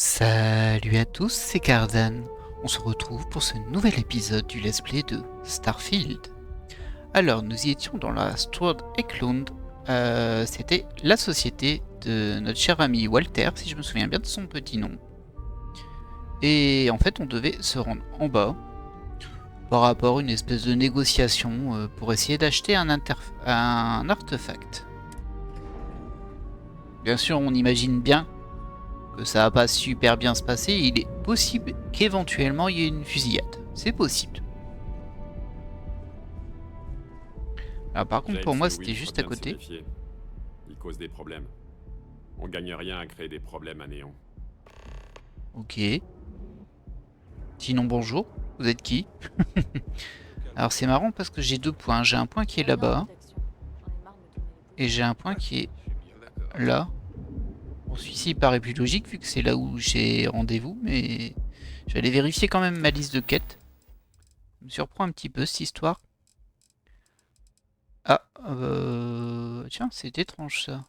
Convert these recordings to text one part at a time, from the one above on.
Salut à tous, c'est Cardan. On se retrouve pour ce nouvel épisode du let's play de Starfield. Alors, nous y étions dans la Strord Eklund. C'était la société de notre cher ami Walter, si je me souviens bien de son petit nom. Et en fait, on devait se rendre en bas par rapport à une espèce de négociation pour essayer d'acheter un artefact. Bien sûr, on imagine bien que ça va pas super bien se passer, il est possible qu'éventuellement il y ait une fusillade. C'est possible. Alors par contre pour moi c'était juste à côté. Il cause des problèmes. On gagne rien à créer des problèmes à Néon. Ok. Sinon bonjour, vous êtes qui? Alors c'est marrant parce que j'ai deux points. J'ai un point qui est là-bas. Et j'ai un point qui est là. Bon, celui-ci paraît plus logique vu que c'est là où j'ai rendez-vous, mais je vais aller vérifier quand même ma liste de quêtes. Ça me surprend un petit peu cette histoire. Ah, tiens, c'est étrange ça.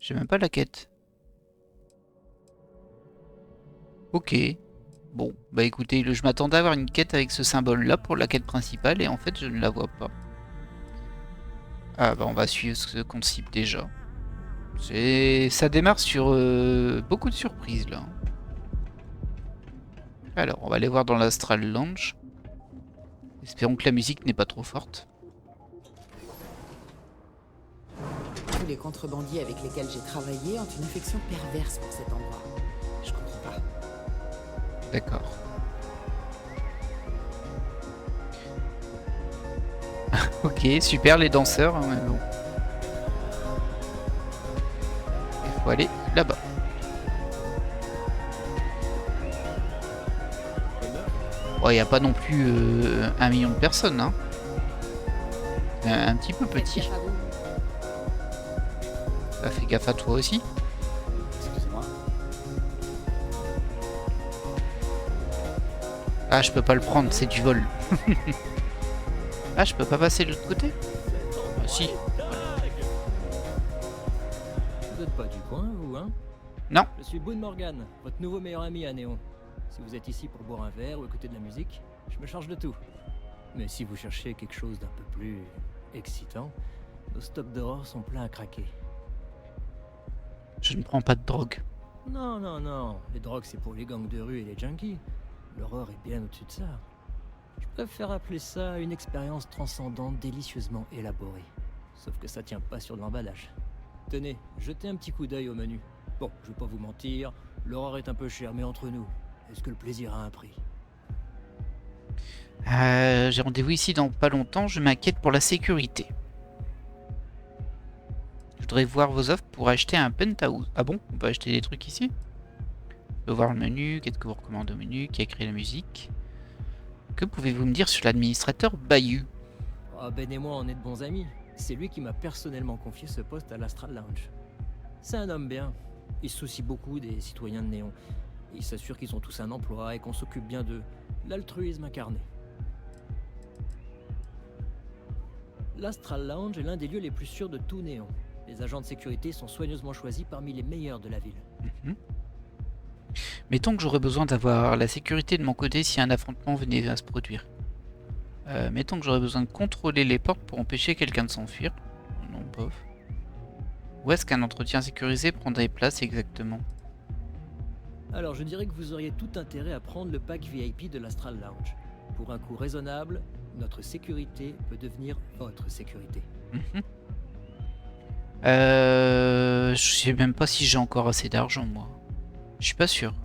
J'ai même pas la quête. Ok. Bon, bah écoutez, je m'attendais à avoir une quête avec ce symbole-là pour la quête principale et en fait je ne la vois pas. Ah bah on va suivre ce qu'on cible déjà. Ça démarre sur beaucoup de surprises là. Alors, on va aller voir dans l'Astral Lounge. Espérons que la musique n'est pas trop forte. Tous les contrebandiers avec lesquels j'ai travaillé ont une affection perverse pour cet endroit. Je comprends pas. D'accord. Ok, super les danseurs, hein, mais bon. Il faut aller là-bas. Bon, il n'y a pas non plus 1 million de personnes, hein. Un petit peu petit. Bah, fais gaffe à toi aussi. Excusez-moi. Ah, je peux pas le prendre, c'est du vol. Ah, je peux pas passer de l'autre côté? Ah, si. Vous êtes pas du coin, vous, hein? Non. Je suis Boone Morgan, votre nouveau meilleur ami à Néon. Si vous êtes ici pour boire un verre ou écouter de la musique, je me charge de tout. Mais si vous cherchez quelque chose d'un peu plus excitant, nos stocks d'horreur sont pleins à craquer. Je ne prends pas de drogue. Non, non, non, les drogues c'est pour les gangs de rue et les junkies. L'horreur est bien au-dessus de ça. Je préfère appeler ça une expérience transcendante délicieusement élaborée. Sauf que ça tient pas sur de l'emballage. Tenez, jetez un petit coup d'œil au menu. Bon, je vais pas vous mentir, l'horreur est un peu chère, mais entre nous, est-ce que le plaisir a un prix? J'ai rendez-vous ici dans pas longtemps, je m'inquiète pour la sécurité. Je voudrais voir vos offres pour acheter un penthouse. Ah bon? On peut acheter des trucs ici? Je peux voir le menu, qu'est-ce que vous recommandez au menu, qui a créé la musique? Que pouvez-vous me dire sur l'administrateur Bayou? Ah, Ben et moi, on est de bons amis. C'est lui qui m'a personnellement confié ce poste à l'Astral Lounge. C'est un homme bien. Il se soucie beaucoup des citoyens de Néon. Il s'assure qu'ils ont tous un emploi et qu'on s'occupe bien d'eux. L'altruisme incarné. L'Astral Lounge est l'un des lieux les plus sûrs de tout Néon. Les agents de sécurité sont soigneusement choisis parmi les meilleurs de la ville. Mettons que j'aurais besoin d'avoir la sécurité de mon côté si un affrontement venait à se produire. Mettons que j'aurais besoin de contrôler les portes pour empêcher quelqu'un de s'enfuir. Non, bof. Où est-ce qu'un entretien sécurisé prendrait place exactement? Alors je dirais que vous auriez tout intérêt à prendre le pack VIP de l'Astral Lounge. Pour un coût raisonnable, notre sécurité peut devenir votre sécurité. Je sais même pas si j'ai encore assez d'argent, moi. Je suis pas sûr.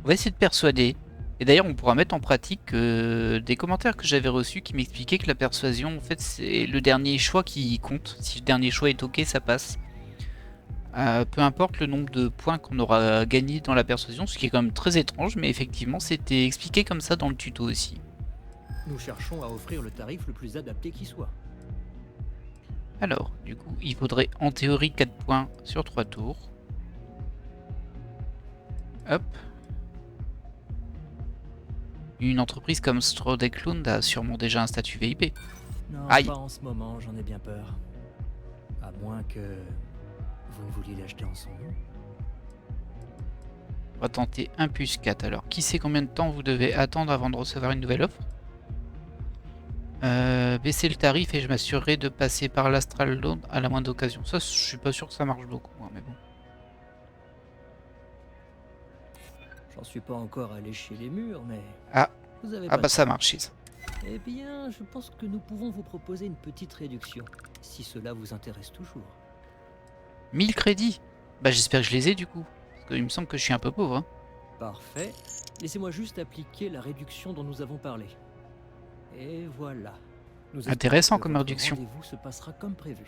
On va essayer de persuader. Et d'ailleurs, on pourra mettre en pratique des commentaires que j'avais reçus qui m'expliquaient que la persuasion, en fait, c'est le dernier choix qui compte. Si le dernier choix est ok, ça passe. Peu importe le nombre de points qu'on aura gagné dans la persuasion, ce qui est quand même très étrange, mais effectivement, c'était expliqué comme ça dans le tuto aussi. Nous cherchons à offrir le tarif le plus adapté qui soit. Alors, du coup, il faudrait en théorie 4 points sur 3 tours. Hop. Une entreprise comme Strord Eklund a sûrement déjà un statut VIP. Non, Aïe. pas en ce moment, j'en ai bien peur. À moins que vous ne vouliez l'acheter en son nom. On va tenter 1 plus 4. Alors, qui sait combien de temps vous devez attendre avant de recevoir une nouvelle offre? Baisser le tarif et je m'assurerai de passer par l'Astral Loan à la moindre occasion. Ça, je suis pas sûr que ça marche beaucoup, hein, mais bon. J'en suis pas encore allé chez les murs, mais... Ah. Vous avez Ah pas bah de ça temps. marche. Eh bien, je pense que nous pouvons vous proposer une petite réduction, si cela vous intéresse toujours. 1000 crédits. Bah j'espère que je les ai du coup. Parce qu'il me semble que je suis un peu pauvre. Hein. Parfait. Laissez-moi juste appliquer la réduction dont nous avons parlé. Et voilà. Nous espérons Intéressant que comme votre réduction. rendez-vous se passera comme prévu.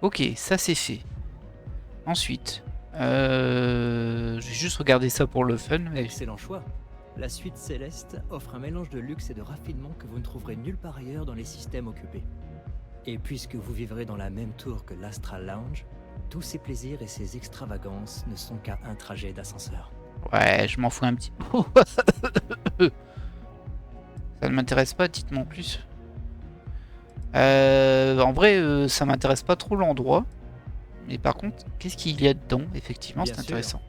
Ok, ça c'est fait. Ensuite, je vais juste regarder ça pour le fun. Mais... Excellent choix. La suite Céleste offre un mélange de luxe et de raffinement que vous ne trouverez nulle part ailleurs dans les systèmes occupés. Et puisque vous vivrez dans la même tour que l'Astral Lounge, tous ces plaisirs et ces extravagances ne sont qu'à un trajet d'ascenseur. Ouais, je m'en fous un petit peu. Ça ne m'intéresse pas, dites-moi en plus. En vrai, ça m'intéresse pas trop l'endroit. Mais par contre, qu'est-ce qu'il y a dedans? Effectivement, Bien c'est sûr. intéressant.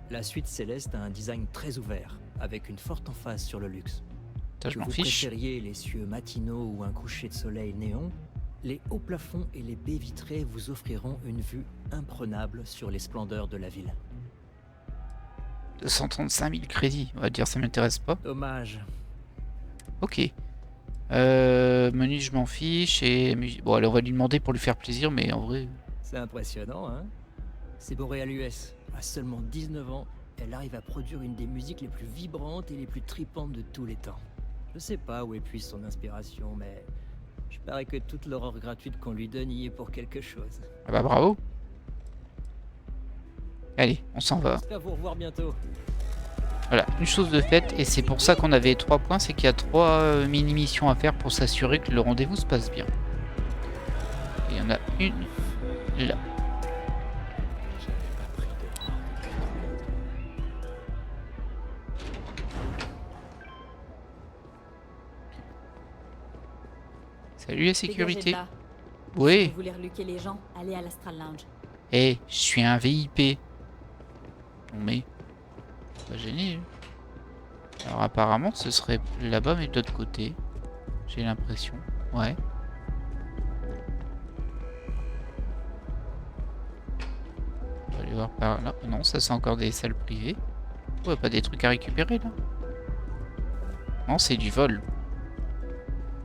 La suite Céleste a un design très ouvert, avec une forte emphase sur le luxe. Ça, je Que m'en vous fiche. préfériez les cieux matinaux ou un coucher de soleil néon, les hauts plafonds et les baies vitrées vous offriront une vue imprenable sur les splendeurs de la ville. 235 000 crédits. On va dire ça m'intéresse pas. Dommage. Ok. Menu, je m'en fiche. Et bon, allez, on va lui demander pour lui faire plaisir, mais en vrai. C'est impressionnant, hein? C'est Boreal US. À seulement 19 ans, elle arrive à produire une des musiques les plus vibrantes et les plus tripantes de tous les temps. Je sais pas où épuise son inspiration, mais je parie que toute l'horreur gratuite qu'on lui donne y est pour quelque chose. Ah bah bravo. Allez, on s'en va. J'espère vous revoir bientôt. Voilà, une chose de faite, et c'est pour ça qu'on avait 3 points, c'est qu'il y a 3 mini-missions à faire pour s'assurer que le rendez-vous se passe bien. Et il y en a une là. Salut la sécurité. Dégagez de là. Si Oui, vous voulez reluquer les gens, allez à l'Astral Lounge. je suis un VIP. Non mais, pas gêné. Hein. Alors apparemment ce serait là-bas mais de l'autre côté. J'ai l'impression. Ouais. On va aller voir par là. Non, ça c'est encore des salles privées. Ouais, pas des trucs à récupérer là. Non, c'est du vol.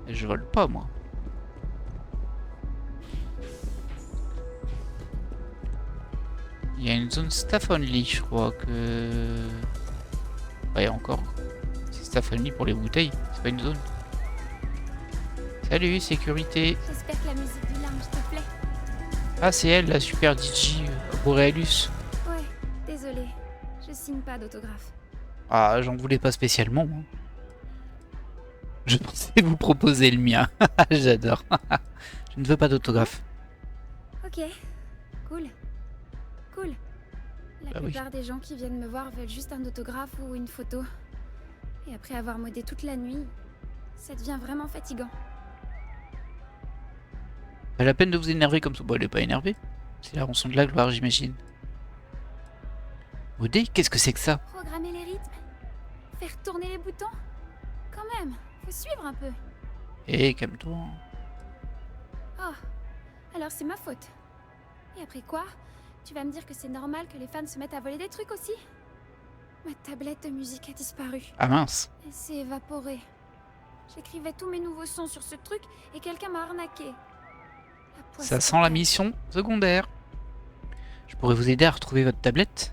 Je vole pas moi. Il y a une zone staff only, je crois que. Ouais, encore. C'est staff only pour les bouteilles, c'est pas une zone. Salut, sécurité. J'espère que la musique du lounge te plaît. Ah, c'est elle, la super DJ Borealus. Ouais, désolé, je signe pas d'autographe. Ah, j'en voulais pas spécialement. Moi. Je pensais vous proposer le mien. J'adore. Je ne veux pas d'autographe. Ok, cool. Cool. La Bah oui. plupart des gens qui viennent me voir veulent juste un autographe ou une photo. Et après avoir modé toute la nuit, ça devient vraiment fatigant. Pas la peine de vous énerver comme ça. Bon, elle est pas énervée. C'est la rançon de la gloire, j'imagine. Modé, qu'est-ce que c'est que ça? Programmer les rythmes, faire tourner les boutons. Quand même, faut suivre un peu. Eh, calme-toi. Oh, alors c'est ma faute. Et après quoi? Tu vas me dire que c'est normal que les fans se mettent à voler des trucs aussi? Ma tablette de musique a disparu. Ah mince. Elle s'est évaporée. J'écrivais tous mes nouveaux sons sur ce truc et quelqu'un m'a arnaqué. La poisse Ça sent la fatale. mission secondaire. Je pourrais vous aider à retrouver votre tablette.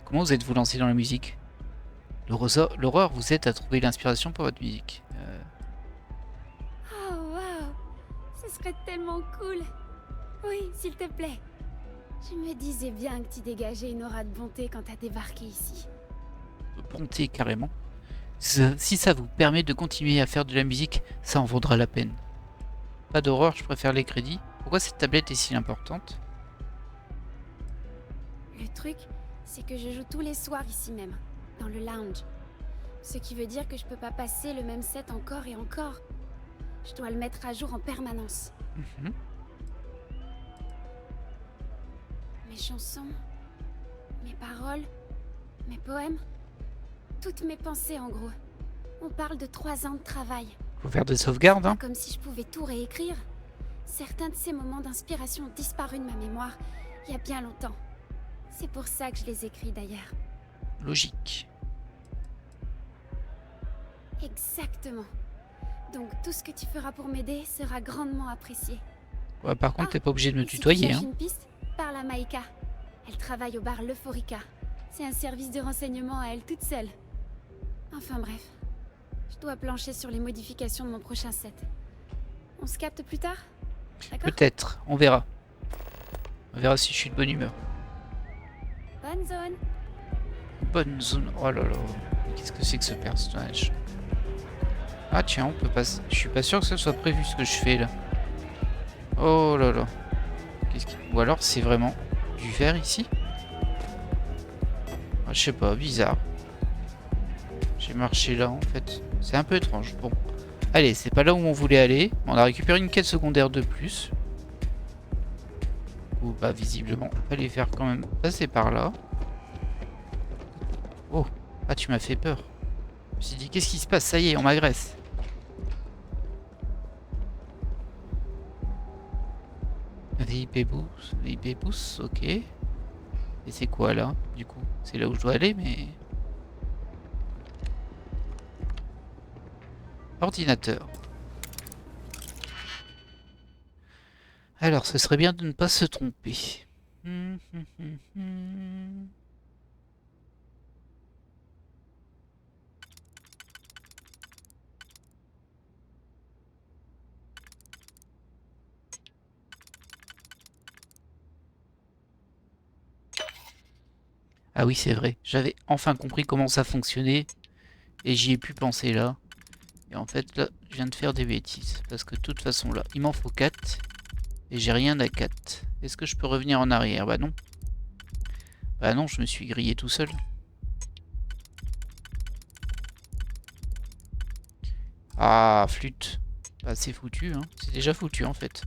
Comment vous êtes-vous lancé dans la musique? L'horreur vous aide à trouver l'inspiration pour votre musique. Oh waouh, ce serait tellement cool. Oui, s'il te plaît. Je me disais bien que tu dégageais une aura de bonté quand t'as débarqué ici. Bonté carrément. Si ça vous permet de continuer à faire de la musique, ça en vaudra la peine. Pas d'horreur, je préfère les crédits. Pourquoi cette tablette est si importante? Le truc, c'est que je joue tous les soirs ici même, dans le lounge. Ce qui veut dire que je peux pas passer le même set encore et encore. Je dois le mettre à jour en permanence. Mhm. Mes chansons, mes paroles, mes poèmes, toutes mes pensées en gros. On parle de 3 ans de travail. Faut faire des sauvegardes, hein. Pas comme si je pouvais tout réécrire. Certains de ces moments d'inspiration ont disparu de ma mémoire il y a bien longtemps. C'est pour ça que je les écris d'ailleurs. Logique. Exactement. Donc tout ce que tu feras pour m'aider sera grandement apprécié. Ouais, par contre, Ah, t'es pas obligé de me et si tu tutoyer, cherches hein. une piste, parle à Maïka. Elle travaille au bar L'Euphorica. C'est un service de renseignement à elle toute seule. Enfin bref. Je dois plancher sur les modifications de mon prochain set. On se capte plus tard? D'accord? Peut-être, on verra. On verra si je suis de bonne humeur. Bonne zone. Bonne zone. Oh là là. Qu'est-ce que c'est que ce personnage? Ah tiens, on peut passer. Je suis pas sûr que ce soit prévu ce que je fais là. Oh là là. Ou alors c'est vraiment du verre ici? Ah, je sais pas, bizarre. J'ai marché là en fait. C'est un peu étrange. Bon. Allez, c'est pas là où on voulait aller. On a récupéré une quête secondaire de plus. Ou bah visiblement, fallait faire quand même passer par là. Oh, ah tu m'as fait peur. Je me suis dit qu'est-ce qui se passe? Ça y est, on m'agresse. VIP boost, ok. Et c'est quoi là, du coup? C'est là où je dois aller, mais... Ordinateur. Alors, ce serait bien de ne pas se tromper. Ah oui, c'est vrai. J'avais enfin compris comment ça fonctionnait. Et j'y ai pu penser là. Et en fait, là, je viens de faire des bêtises. Parce que de toute façon, là, il m'en faut 4. Et j'ai rien à 4. Est-ce que je peux revenir en arrière? Bah non. Bah non, je me suis grillé tout seul. Ah, flûte. Bah c'est foutu, hein. C'est déjà foutu en fait.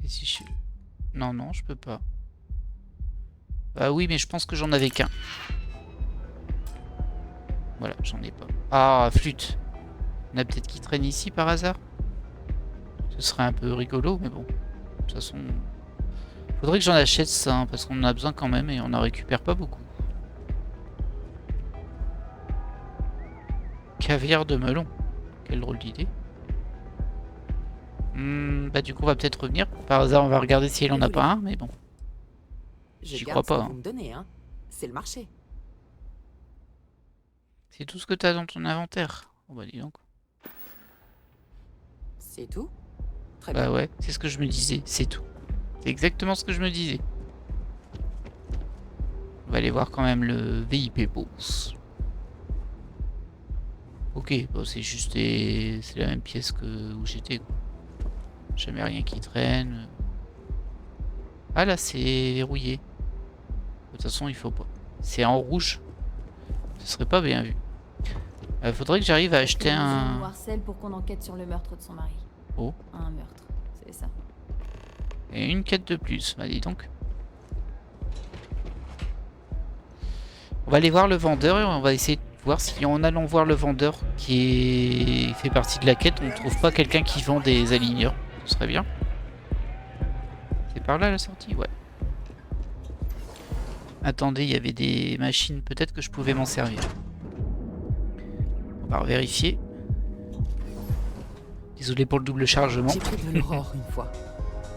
Et si je... Non, non, je peux pas. Bah oui, mais je pense que j'en avais qu'un. Voilà, j'en ai pas. Ah, flûte. On a peut-être qui traîne ici par hasard? Ce serait un peu rigolo, mais bon. De toute façon... Faudrait que j'en achète ça, hein, parce qu'on en a besoin quand même et on n'en récupère pas beaucoup. Caviar de melon. Quelle drôle d'idée. Bah du coup on va peut-être revenir. Par hasard on va regarder si elle en a pas un, mais bon. J'y crois pas. Vous me donnez, hein. C'est le marché. C'est tout ce que t'as dans ton inventaire. Oh bah dis donc. C'est tout? Très Bah bien. ouais, c'est ce que je me disais, c'est tout. C'est exactement ce que je me disais. On va aller voir quand même le VIP Boss. Ok, bon, c'est juste c'est la même pièce que où j'étais quoi. Jamais rien qui traîne. Ah là c'est verrouillé. De toute façon il faut pas. C'est en rouge. Ce serait pas bien vu. Faudrait que j'arrive à acheter un... Marcel pour qu'on enquête sur le meurtre de son mari. Oh. Un meurtre, c'est ça. Et une quête de plus, bah dis donc. On va aller voir le vendeur et on va essayer de voir si en allant voir le vendeur qui fait partie de la quête, on ne trouve pas quelqu'un qui vend des aligneurs. Ce serait bien. C'est par là la sortie? Ouais. Attendez, il y avait des machines, peut-être que je pouvais m'en servir. On va vérifier. Désolé pour le double chargement. J'ai pris de l'aurore une fois.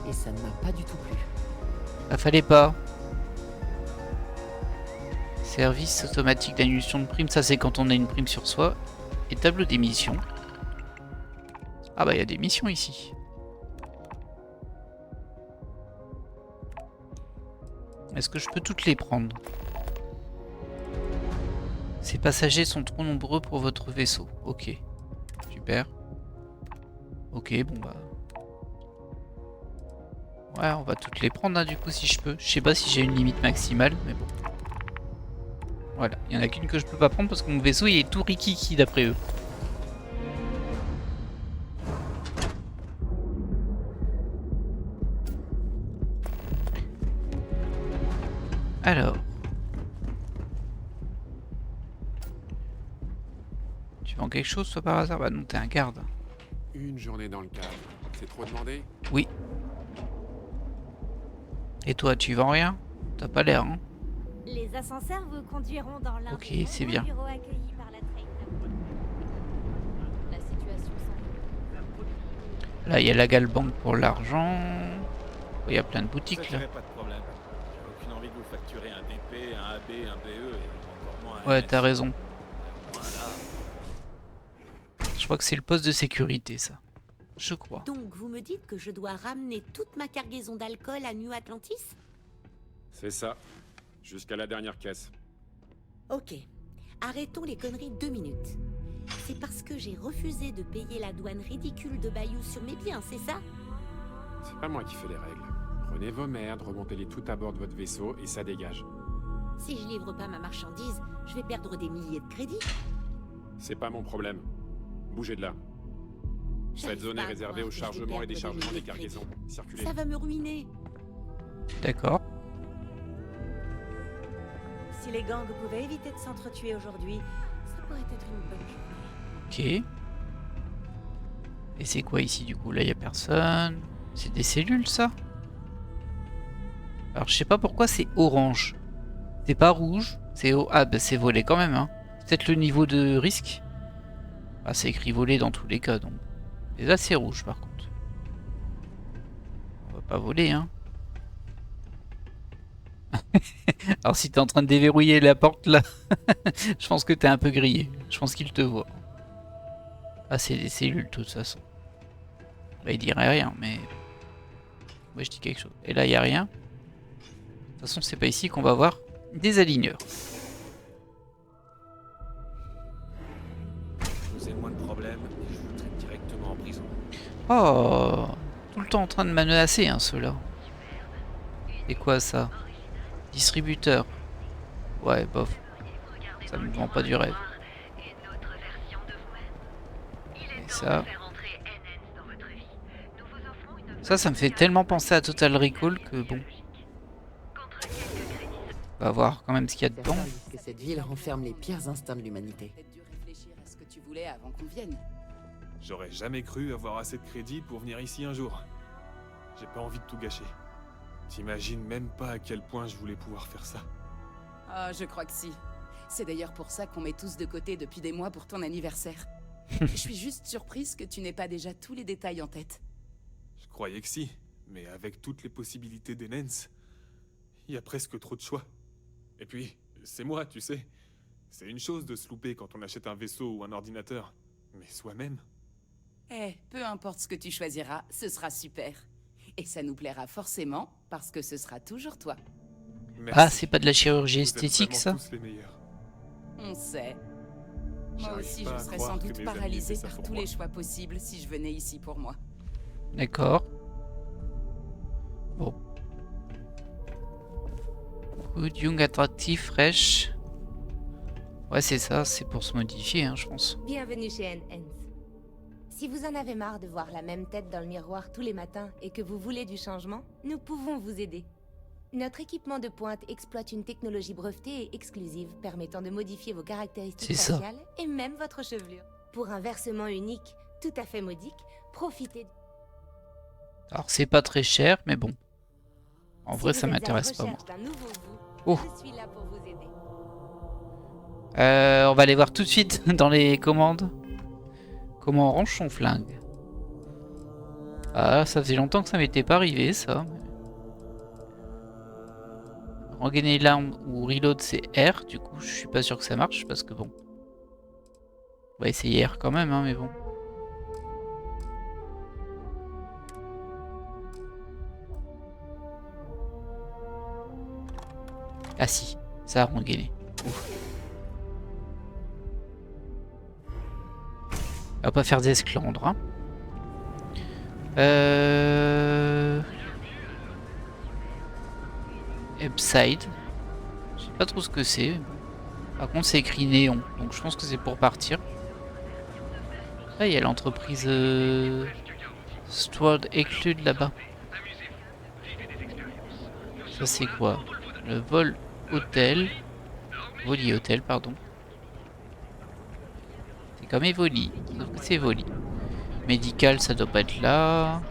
Et ça ne m'a pas du tout plu. Ah, fallait pas. Service automatique d'annulation de prime, ça c'est quand on a une prime sur soi. Et tableau des missions. Ah bah il y a des missions ici. Est-ce que je peux toutes les prendre? Ces passagers sont trop nombreux pour votre vaisseau. Ok. Super. Ok, bon bah... Ouais, on va toutes les prendre hein, du coup si je peux. Je sais pas si j'ai une limite maximale, mais bon. Voilà, il y en a qu'une que je peux pas prendre parce que mon vaisseau il est tout rikiki d'après eux. Alors. Tu vends quelque chose, toi, par hasard? Bah non, t'es un garde. Une journée dans le cadre. C'est trop demandé? Oui. Et toi, tu vends rien? T'as pas l'air, hein? Les ascenseurs vous conduiront dans l'un Ok, des c'est nombreux bien. bureaux accueillis par la Trade. La situation semble... Là, il y a la Galbank pour l'argent. Il y a plein de boutiques, là. Pas de problème. J'ai aucune envie de vous facturer un DP, un AB, un BE et encore moins un Ouais, MS. t'as raison. Voilà. Je crois que c'est le poste de sécurité, ça. Je crois. Donc vous me dites que je dois ramener toute ma cargaison d'alcool à New Atlantis? C'est ça. Jusqu'à la dernière caisse. Ok. Arrêtons les conneries 2 minutes. C'est parce que j'ai refusé de payer la douane ridicule de Bayou sur mes biens, c'est ça? C'est pas moi qui fais les règles. Prenez vos merdes, remontez-les tout à bord de votre vaisseau et ça dégage. Si je livre pas ma marchandise, je vais perdre des milliers de crédits. C'est pas mon problème. Bougez de là. Cette J'arrive zone pas est à réservée croire au que je vais chargement et perdre des déchargement milliers des de cargaisons. crédits. Circulez. Ça va me ruiner. D'accord. Si les gangs pouvaient éviter de s'entretuer aujourd'hui, Ça pourrait être une bonne journée. Ok. Et c'est quoi ici, du coup? Là, il y a personne. C'est des cellules, ça? Alors, je sais pas pourquoi c'est orange. C'est pas rouge. C'est ah, bah, c'est volé quand même, hein. Peut-être le niveau de risque. Ah, c'est écrit volé dans tous les cas, donc. Et là, c'est rouge, par contre. On va pas voler, hein. Alors, si t'es en train de déverrouiller la porte, là, je pense que t'es un peu grillé. Je pense qu'il te voit. Ah, c'est des cellules, de toute façon. Bah, il dirait rien, mais... Moi, je dis quelque chose. Et là, il n'y a rien. De toute façon, c'est pas ici qu'on va voir des aligneurs. Vous avez moins de problèmes et je vous traite directement en prison. Oh, tout le temps en train de me menacer, hein, ceux-là. C'est quoi, ça? Distributeur. Ouais, bof. Ça me vend pas du rêve. Et ça... Ça me fait tellement penser à Total Recall que bon. On va voir quand même ce qu'il y a dedans. Certains disent que cette ville renferme les pires instincts de l'humanité. Peut-être dû réfléchir à ce que tu voulais avant qu'on vienne. J'aurais jamais cru avoir assez de crédit pour venir ici un jour. J'ai pas envie de tout gâcher. T'imagines même pas à quel point je voulais pouvoir faire ça. Ah, je crois que si. C'est d'ailleurs pour ça qu'on met tous de côté depuis des mois pour ton anniversaire. Je suis juste surprise que tu n'aies pas déjà tous les détails en tête. Je croyais que si, mais avec toutes les possibilités d'Enens, il y a presque trop de choix. Et puis, c'est moi, tu sais. C'est une chose de se louper quand on achète un vaisseau ou un ordinateur, mais soi-même. Eh, peu importe ce que tu choisiras, ce sera super. Et ça nous plaira forcément, parce que ce sera toujours toi. Merci. Ah, c'est pas de la chirurgie Vous êtes esthétique, ça? vraiment tous les meilleurs. On sait. Moi J'arrive aussi, pas je à serais croire sans que doute mes amis paralysée aient fait ça par pour tous moi. les choix possibles si je venais ici pour moi. D'accord. Bon. Good, young, attractif, fraîche. Ouais, c'est ça, c'est pour se modifier, hein, je pense. bienvenue chez NNs. Si vous en avez marre de voir la même tête dans le miroir tous les matins et que vous voulez du changement, nous pouvons vous aider. Notre équipement de pointe exploite une technologie brevetée et exclusive permettant de modifier vos caractéristiques C'est ça. faciales et même votre chevelure. Pour un versement unique, tout à fait modique, profitez. Alors, c'est pas très cher, mais bon. En Si vrai, vous ça êtes à la m'intéresse pas, moi. recherche d'un nouveau vous, Oh. je suis là pour vous aider. On va aller voir tout de suite dans les commandes. Comment on range son flingue. Ah, ça faisait longtemps que ça m'était pas arrivé, ça. Regainer l'arme ou reload, c'est R. Du coup, je suis pas sûr que ça marche, parce que bon. On va essayer R quand même, hein, mais bon. Ah si, ça a regainé. Ouf. On va pas faire d'esclandre. Hein. Upside. Je sais pas trop ce que c'est. Par contre, c'est écrit néon. Donc je pense que c'est pour partir. Ah, il y a l'entreprise Steward Eclude là-bas. Ça, c'est quoi? Le vol hôtel. Voli hôtel, pardon. C'est comme Evoli, sauf que c'est Voli. Médical, ça doit pas être là.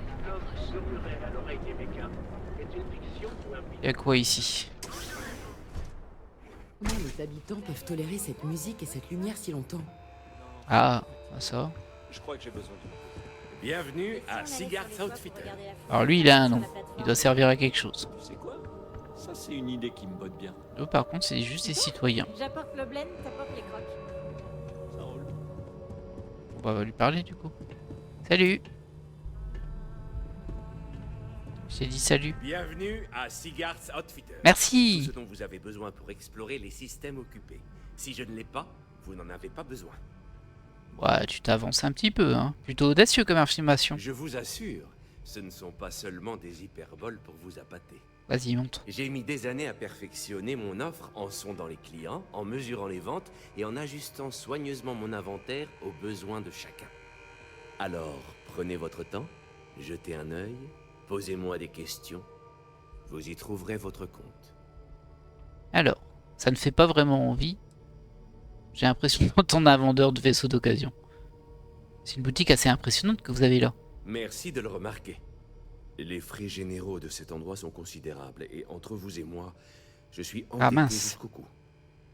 Y'a quoi ici? Comment les habitants peuvent tolérer cette musique et cette lumière si longtemps? Ah, ça. Je crois que j'ai besoin de... Bienvenue à Sigart's Outfitter. Alors lui, il a un nom. Il doit servir à quelque chose. Tu sais quoi? Ça, c'est une idée qui me botte bien. Eux, par contre, c'est juste des citoyens. J'apporte le blend, t'apportes les crocs. Ça roule. On va lui parler du coup. Salut. Je t'ai dit salut. Bienvenue à Sigart's Outfitter. Merci. Tout ce dont vous avez besoin pour explorer les systèmes occupés. Si je ne l'ai pas, vous n'en avez pas besoin. Ouais, tu t'avances un petit peu, hein. Plutôt audacieux comme affirmation. Je vous assure, ce ne sont pas seulement des hyperboles pour vous appâter. Vas-y, montre. J'ai mis des années à perfectionner mon offre en sondant les clients, en mesurant les ventes et en ajustant soigneusement mon inventaire aux besoins de chacun. Alors, prenez votre temps, jetez un œil, posez-moi des questions. Vous y trouverez votre compte. Alors, ça ne fait pas vraiment envie. J'ai l'impression d'entendre un vendeur de vaisseaux d'occasion. C'est une boutique assez impressionnante que vous avez là. Merci de le remarquer. Les frais généraux de cet endroit sont considérables et entre vous et moi, je suis endetté jusqu'au cou.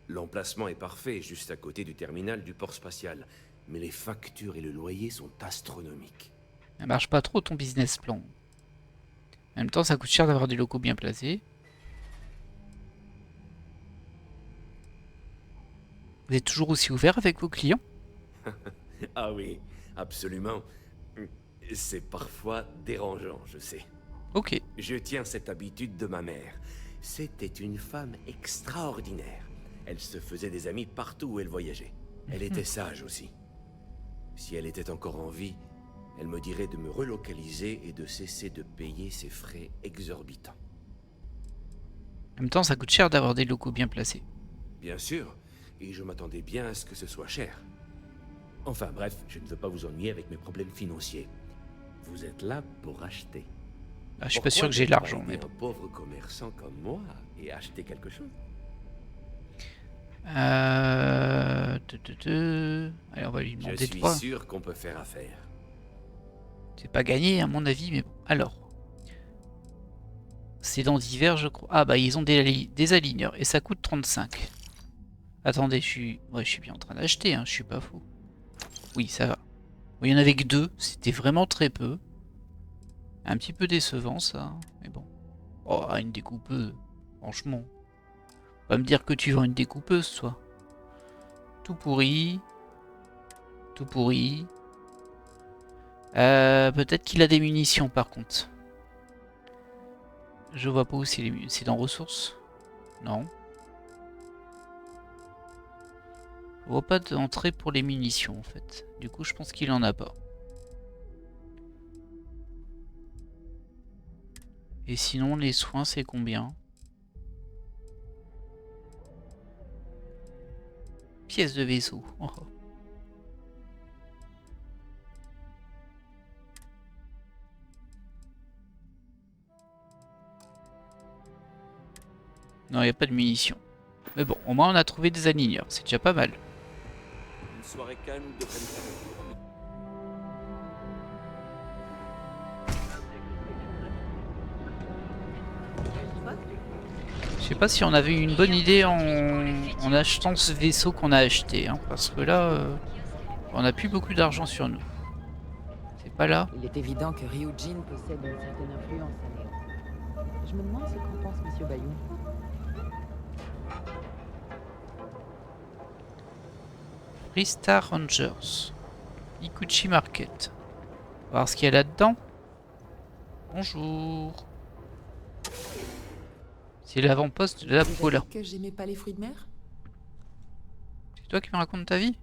L'emplacement est parfait, juste à côté du terminal du port spatial, mais les factures et le loyer sont astronomiques. Ça marche pas trop ton business plan. En même temps, ça coûte cher d'avoir des locaux bien placés. Vous êtes toujours aussi ouvert avec vos clients? Ah oui, absolument. C'est parfois dérangeant, je sais. Ok. Je tiens cette habitude de ma mère. C'était une femme extraordinaire. Elle se faisait des amis partout où elle voyageait. Elle était sage aussi. Si elle était encore en vie, elle me dirait de me relocaliser et de cesser de payer ses frais exorbitants. En même temps, ça coûte cher d'avoir des locaux bien placés. Bien sûr, et je m'attendais bien à ce que ce soit cher. Enfin bref, je ne veux pas vous ennuyer avec mes problèmes financiers. Vous êtes là pour acheter. Ah, je suis pas sûr que j'ai l'argent, mais bon. Un pauvre commerçant comme moi et acheter quelque chose. Allez, on va lui demander Je suis sûr qu'on peut faire affaire. C'est pas gagné à mon avis, mais bon. Alors. C'est dans d'hiver, je crois. Ah bah ils ont des aligneurs et ça coûte 35. Attendez, je suis bien en train d'acheter, hein, je suis pas fou. Oui, ça va. Bon, il y en avait que 2, c'était vraiment très peu. Un petit peu décevant ça, mais bon. Oh, une découpeuse, franchement. Va me dire que tu vends une découpeuse, toi. Tout pourri. Tout pourri. Peut-être qu'il a des munitions par contre. Je vois pas où c'est dans ressources. Non. Je vois pas d'entrée pour les munitions en fait. Du coup je pense qu'il en a pas. Et sinon les soins c'est combien? Pièces de vaisseau. Oh. Non, il n'y a pas de munitions. Mais bon, au moins on a trouvé des aligneurs, c'est déjà pas mal. Une soirée calme devrait me faire. Je sais pas si on avait eu une bonne idée en achetant ce vaisseau qu'on a acheté, hein, parce que là, on n'a plus beaucoup d'argent sur nous. C'est pas là. Il est évident que Ryujin possède une certaine influence à Néo. Je me demande ce qu'en pense Monsieur Bayou. Freestar Rangers. Ikuchi Market. On va voir ce qu'il y a là-dedans. Bonjour. C'est l'avant-poste de la Pola. Que j'aimais pas les fruits de mer? C'est toi qui me racontes ta vie?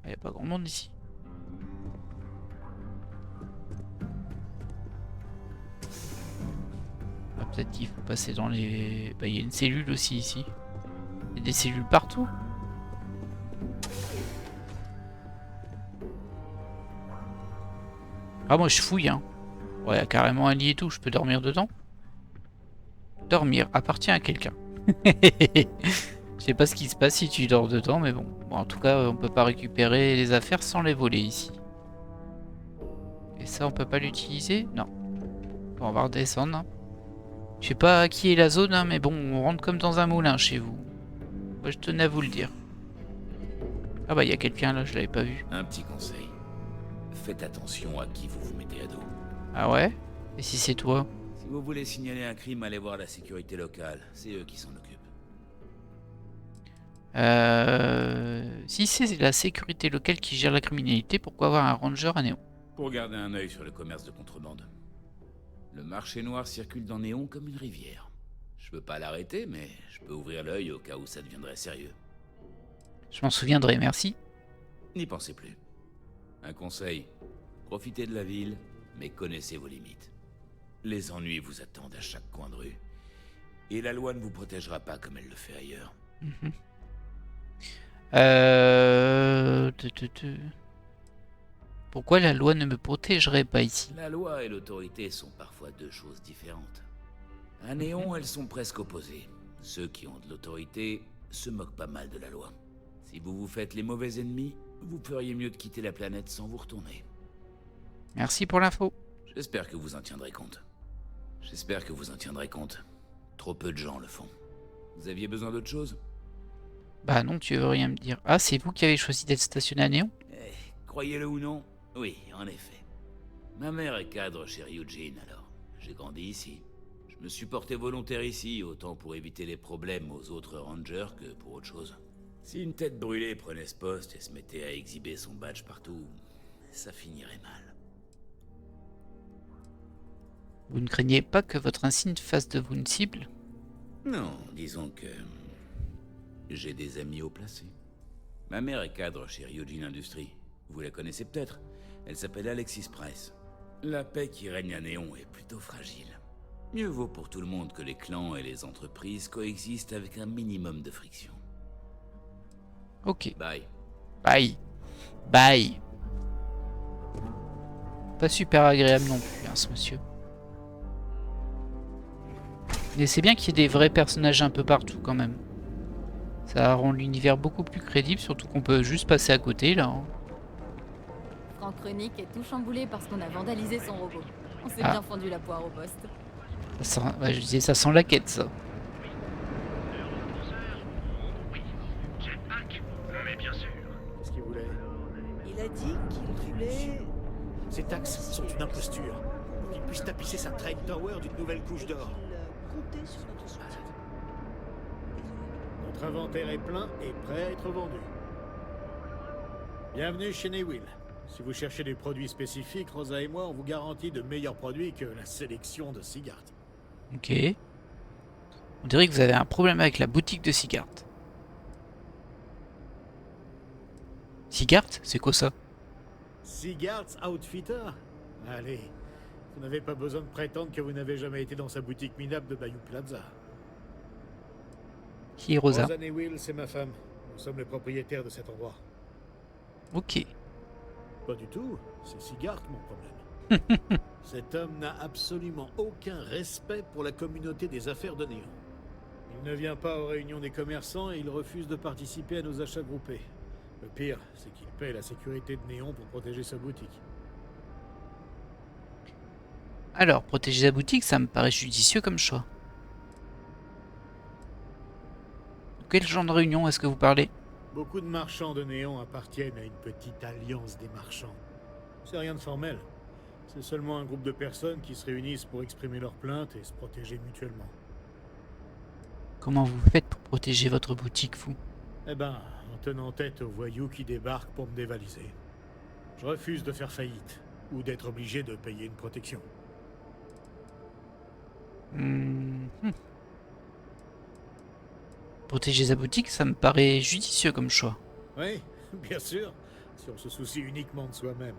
Il n'y a pas grand monde ici. Ah, peut-être qu'il faut passer dans les... Bah, il y a une cellule aussi ici. Il y a des cellules partout. Ah moi je fouille hein. Ouais, carrément un lit et tout, je peux dormir dedans. Dormir appartient à quelqu'un. Je sais pas ce qui se passe si tu dors dedans, mais bon. Bon, en tout cas, on peut pas récupérer les affaires sans les voler ici. Et ça, on peut pas l'utiliser? Non. Bon, on va redescendre. Hein. Je sais pas qui est la zone, hein, mais bon, on rentre comme dans un moulin chez vous. Moi, je tenais à vous le dire. Ah bah, il y a quelqu'un là, je l'avais pas vu. Un petit conseil. Faites attention à qui vous vous mettez à dos. Ah ouais? Et si c'est toi? Si vous voulez signaler un crime, allez voir la sécurité locale. C'est eux qui s'en occupent. Si c'est la sécurité locale qui gère la criminalité, pourquoi avoir un ranger à Néon? Pour garder un œil sur le commerce de contrebande. Le marché noir circule dans Néon comme une rivière. Je peux pas l'arrêter, mais je peux ouvrir l'œil au cas où ça deviendrait sérieux. Je m'en souviendrai, merci. N'y pensez plus. Un conseil, profitez de la ville, mais connaissez vos limites. Les ennuis vous attendent à chaque coin de rue. Et la loi ne vous protégera pas comme elle le fait ailleurs. Pourquoi la loi ne me protégerait pas ici? La loi et l'autorité sont parfois deux choses différentes. À Néon, elles sont presque opposées. Ceux qui ont de l'autorité se moquent pas mal de la loi. Si vous vous faites les mauvais ennemis, vous feriez mieux de quitter la planète sans vous retourner. Merci pour l'info. J'espère que vous en tiendrez compte. J'espère que vous en tiendrez compte. Trop peu de gens le font. Vous aviez besoin d'autre chose? Bah non, tu veux rien me dire. Ah, c'est vous qui avez choisi d'être stationné à Néon? Croyez-le ou non, oui, en effet. Ma mère est cadre chez Ryujin, alors. J'ai grandi ici. Je me suis porté volontaire ici, autant pour éviter les problèmes aux autres rangers que pour autre chose. Si une tête brûlée prenait ce poste et se mettait à exhiber son badge partout, ça finirait mal. Vous ne craignez pas que votre insigne fasse de vous une cible? Non, disons que... j'ai des amis haut placés. Ma mère est cadre chez Ryujin Industries. Vous la connaissez peut-être. Elle s'appelle Alexis Price. La paix qui règne à Néon est plutôt fragile. Mieux vaut pour tout le monde que les clans et les entreprises coexistent avec un minimum de friction. Ok. Bye. Bye. Bye. Pas super agréable non plus, hein, ce monsieur. Mais c'est bien qu'il y ait des vrais personnages un peu partout quand même. Ça rend l'univers beaucoup plus crédible, surtout qu'on peut juste passer à côté là. Hein. Franck Renick est tout chamboulé parce qu'on a vandalisé son robot. On s'est bien fendu la poire au poste. Ça sent, ouais, je disais, ça sent la quête, ça. Qu'est-ce qu'il voulait? Il a dit qu'il voulait... Ces taxes sont une imposture. Pour qu'il puisse tapisser sa trade tower d'une nouvelle couche d'or. comptait sur notre soutien. Notre inventaire est plein et prêt à être vendu. Bienvenue chez Newill. Si vous cherchez des produits spécifiques, Rosa et moi, on vous garantit de meilleurs produits que la sélection de Sigart. Ok. On dirait que vous avez un problème avec la boutique de Sigart. Sigart, c'est quoi ça? Sigart's Outfitter? Allez, vous n'avez pas besoin de prétendre que vous n'avez jamais été dans sa boutique minable de Bayou Plaza. Qui est Rosa? Rosa Newill, c'est ma femme. Nous sommes les propriétaires de cet endroit. Ok. Pas du tout, c'est Sigart mon problème. Cet homme n'a absolument aucun respect pour la communauté des affaires de Néon. Il ne vient pas aux réunions des commerçants et il refuse de participer à nos achats groupés. Le pire, c'est qu'il paie la sécurité de Néon pour protéger sa boutique. Alors, protéger la boutique, ça me paraît judicieux comme choix. De quel genre de réunion est-ce que vous parlez? Beaucoup de marchands de Néon appartiennent à une petite alliance des marchands. C'est rien de formel. C'est seulement un groupe de personnes qui se réunissent pour exprimer leurs plaintes et se protéger mutuellement. Comment vous faites pour protéger votre boutique, vous? Eh ben, en tenant tête aux voyous qui débarquent pour me dévaliser. Je refuse de faire faillite, ou d'être obligé de payer une protection. Protéger sa boutique, ça me paraît judicieux comme choix. Oui, bien sûr, si on se soucie uniquement de soi-même.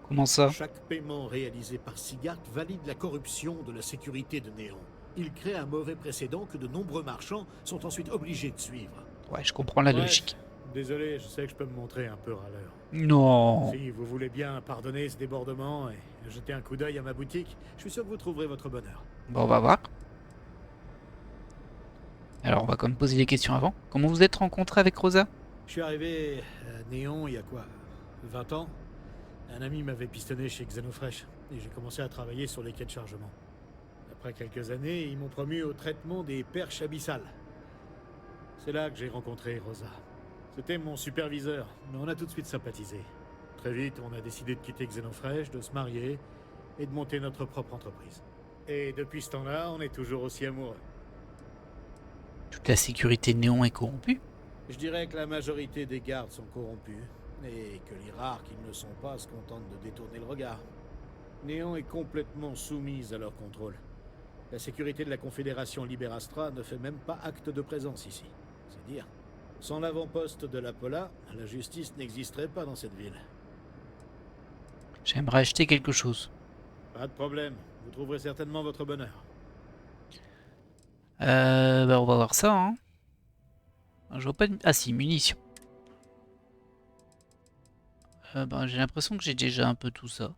Comment ça? Chaque paiement réalisé par Sigart valide la corruption de la sécurité de Néon. Il crée un mauvais précédent que de nombreux marchands sont ensuite obligés de suivre. Ouais, je comprends la Bref, logique. Désolé, je sais que je peux me montrer un peu râleur. Non. Si vous voulez bien pardonner ce débordement et jeter un coup d'œil à ma boutique, je suis sûr que vous trouverez votre bonheur. Bon, on va voir. Alors on va quand même poser des questions avant. Comment vous êtes rencontré avec Rosa? Je suis arrivé à Néon il y a quoi 20 ans. Un ami m'avait pistonné chez Xenofresh et j'ai commencé à travailler sur les quais de chargement. Après quelques années, ils m'ont promu au traitement des perches abyssales. C'est là que j'ai rencontré Rosa. C'était mon superviseur, mais on a tout de suite sympathisé. Très vite, on a décidé de quitter Xenofresh, de se marier et de monter notre propre entreprise. Et depuis ce temps-là, on est toujours aussi amoureux. Toute la sécurité de Néon est corrompue? Je dirais que la majorité des gardes sont corrompus, et que les rares qui ne le sont pas se contentent de détourner le regard. Néon est complètement soumise à leur contrôle. La sécurité de la Confédération Liberastra ne fait même pas acte de présence ici. C'est dire. Sans l'avant-poste de la Pola, la justice n'existerait pas dans cette ville. J'aimerais acheter quelque chose. Pas de problème, vous trouverez certainement votre bonheur. Bah on va voir ça, hein. Je vois pas de... Ah si, munitions. Bah, j'ai l'impression que j'ai déjà un peu tout ça.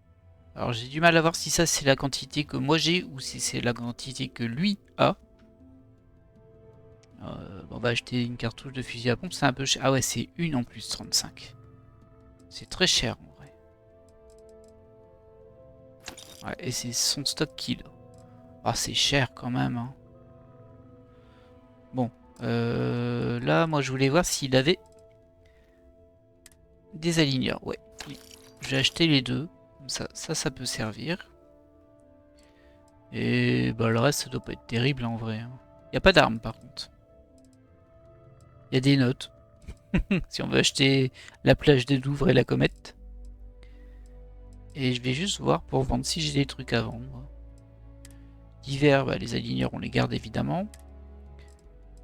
Alors j'ai du mal à voir si ça c'est la quantité que moi j'ai ou si c'est la quantité que lui a. Bon, on va acheter une cartouche de fusil à pompe, c'est un peu cher. Ah ouais, c'est une en plus, 35. C'est très cher en vrai. Ouais, et c'est son stock kill. Ah, c'est cher quand même, hein. Bon, là, moi je voulais voir s'il avait des aligneurs. Ouais, j'ai acheté les deux. Ça peut servir. Et bah, le reste, ça doit pas être terrible en vrai. Il n'y a pas d'armes par contre. Il y a des notes. Si on veut acheter la plage des Douvres et la comète. Et je vais juste voir pour vendre si j'ai des trucs à vendre. Divers, bah, les aligneurs on les garde évidemment.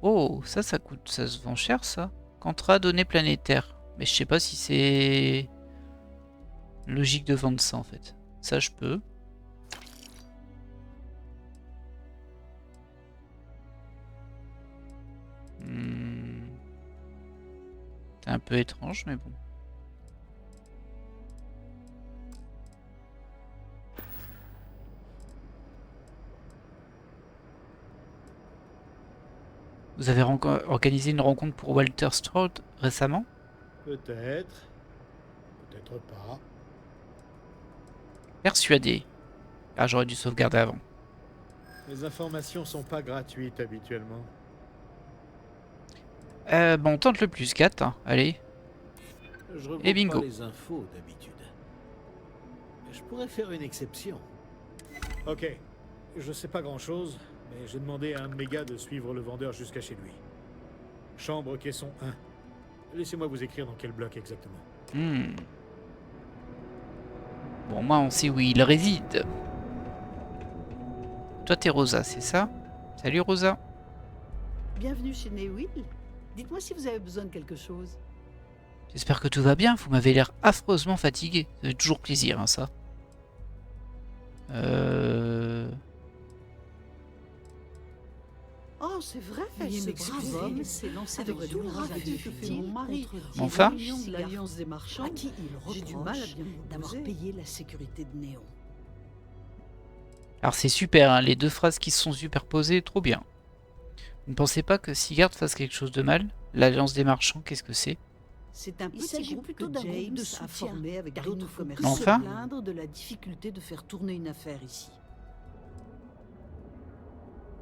Oh, ça coûte, ça se vend cher ça. Contrat données planétaire. Mais je sais pas si c'est logique de vendre ça en fait. Ça je peux. C'est un peu étrange mais bon. Vous avez organisé une rencontre pour Walter Strode récemment? Peut-être. Peut-être pas. Persuadé. Ah, j'aurais dû sauvegarder avant. Les informations sont pas gratuites habituellement. Bon, on tente le plus 4. Hein. Allez. Je regroupe et bingo. pas les infos d'habitude. Je pourrais faire une exception. Ok. Je sais pas grand-chose, mais j'ai demandé à un de mes gars de suivre le vendeur jusqu'à chez lui. Chambre caisson 1. Laissez-moi vous écrire dans quel bloc exactement. Bon, moi, on sait où il réside. Toi, t'es Rosa, c'est ça? Salut, Rosa. Bienvenue chez Newill. Dites-moi si vous avez besoin de quelque chose. J'espère que tout va bien. Vous m'avez l'air affreusement fatigué. Ça fait toujours plaisir, hein, ça. Oh, c'est vrai, ce brave homme s'est lancé de tout le racket que fait mon mari. Enfin, De l'Alliance des Marchands, à qui il j'ai du mal à bien d'avoir payé la sécurité de Néon. alors c'est super, hein, les deux phrases qui se sont superposées, trop bien. Vous ne pensez pas que Sigurd fasse quelque chose de mal? L'Alliance des Marchands, qu'est-ce que c'est? C'est un petit groupe plutôt que James a formé avec d'autres commerçants Enfin, se plaindre de la difficulté de faire tourner une affaire ici.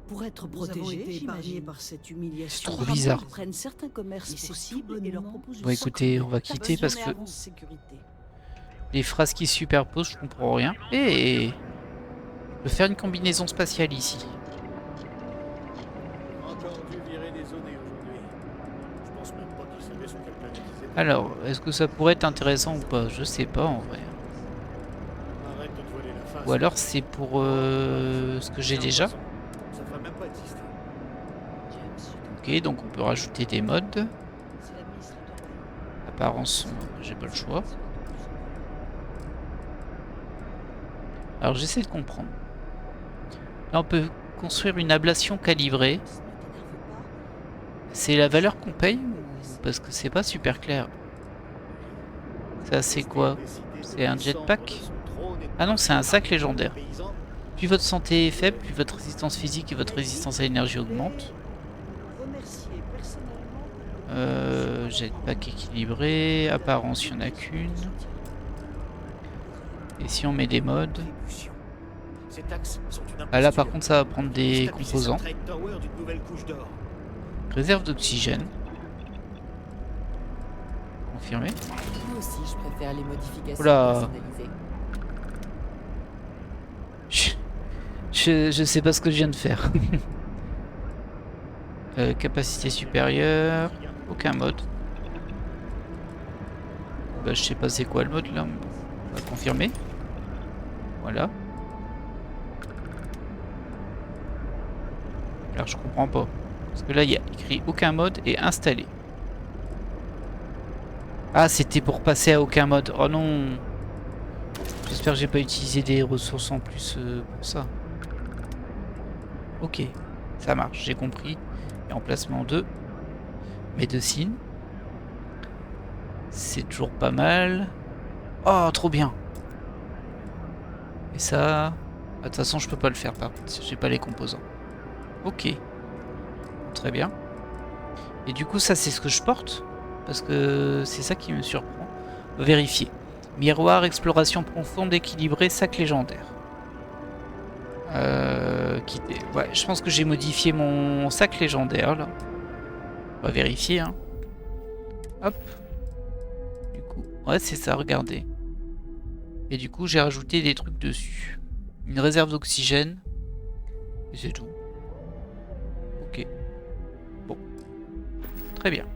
Pour être protégés, épargnés par cette humiliation, c'est trop bizarre. ils prennent certains commerces possibles et leur proposent Bon, écoutez, on va quitter parce que les phrases qui se superposent, je comprends rien. Et je vais faire une combinaison spatiale ici. Encore dû virer des zones aujourd'hui. Je pense même pas qu'ils savaient sur quelle planète ils étaient. Alors, est-ce que ça pourrait être intéressant ou pas? Je sais pas en vrai. Arrête de te voiler la face. Ou alors c'est pour ce que j'ai déjà. Ça va même pas exister. Ok, donc on peut rajouter des modes. Apparence, j'ai pas le choix. Alors j'essaie de comprendre. Là on peut construire une ablation calibrée. C'est la valeur qu'on paye ou parce que c'est pas super clair? Ça c'est quoi? C'est un jetpack? Ah non, c'est un sac légendaire. Plus votre santé est faible, plus votre résistance physique et votre résistance à l'énergie augmentent. Jetpack équilibré. Apparence, il n'y en a qu'une. Et si on met des modes... Ah là par contre ça va prendre des composants. Réserve d'oxygène. Confirmé. Moi aussi, je préfère les modifications Oula. personnalisées. Je sais pas ce que je viens de faire. Capacité supérieure. Aucun mode. Bah, je sais pas c'est quoi le mode là. On va confirmer. Voilà. Alors je comprends pas. Parce que là il y a écrit aucun mode et installé. Ah c'était pour passer à aucun mode. Oh non. J'espère que j'ai pas utilisé des ressources en plus pour ça. Ok. Ça marche, j'ai compris. Et emplacement 2. Médecine. C'est toujours pas mal. Oh trop bien. Et ça... De toute façon je peux pas le faire par contre. J'ai pas les composants. Ok. Très bien. Et du coup, ça, c'est ce que je porte. Parce que c'est ça qui me surprend. Vérifier. Miroir, exploration profonde, équilibrée, sac légendaire. Quitter. Ouais, je pense que j'ai modifié mon sac légendaire, là. On va vérifier, hein. Hop. Du coup, ouais, c'est ça, regardez. Et du coup, j'ai rajouté des trucs dessus. Une réserve d'oxygène. Et c'est tout. Ok. Bon. Très bien.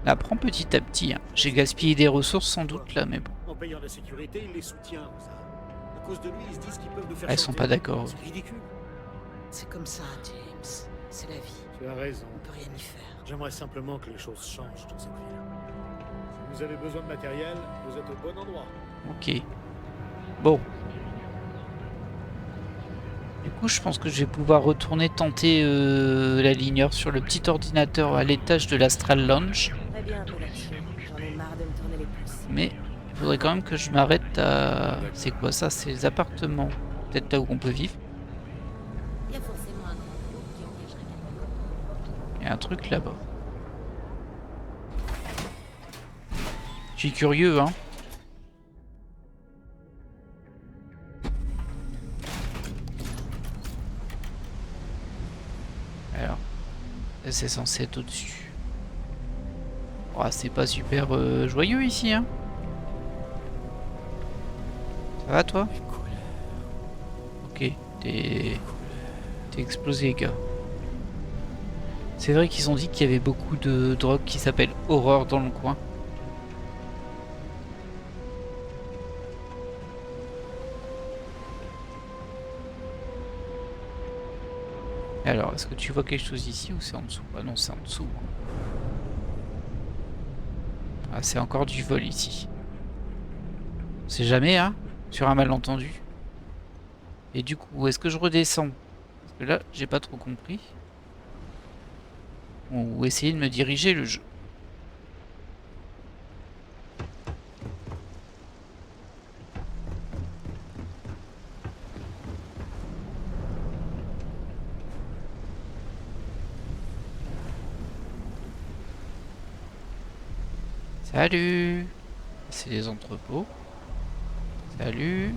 On apprend petit à petit. Hein. J'ai gaspillé des ressources sans doute là, mais bon. En payant la sécurité, il les soutient, ça. À cause de lui, ils se disent qu'ils peuvent nous faire Elles sont pas d'accord. C'est ridicule. C'est comme ça, James. C'est la vie. Tu as raison. On peut rien y faire. J'aimerais simplement que les choses changent dans cette ville. Si vous avez besoin de matériel, vous êtes au bon endroit. Ok. Bon. Du coup, je pense que je vais pouvoir retourner tenter la ligneur sur le petit ordinateur à l'étage de l'Astral Lounge. Très bien, Pelagie. J'en ai marre de me tourner les pouces. Mais il faudrait quand même que je m'arrête à... C'est quoi ça? C'est les appartements. Peut-être là où on peut vivre. Il y a forcément un grand groupe qui engagerait quelqu'un. Il y a un truc là-bas. Je suis curieux, hein. Alors, c'est censé être au-dessus. Oh, c'est pas super joyeux ici, hein. Ça va toi? Ok, t'es explosé, gars. C'est vrai qu'ils ont dit qu'il y avait beaucoup de drogues qui s'appellent horreur dans le coin. Alors, est-ce que tu vois quelque chose ici ou c'est en dessous? Ah non, c'est en dessous. Ah, c'est encore du vol ici. On sait jamais, hein, sur un malentendu. Et du coup, est-ce que je redescends? Parce que là, j'ai pas trop compris. Ou essayer de me diriger le jeu. Salut! C'est les entrepôts. Salut!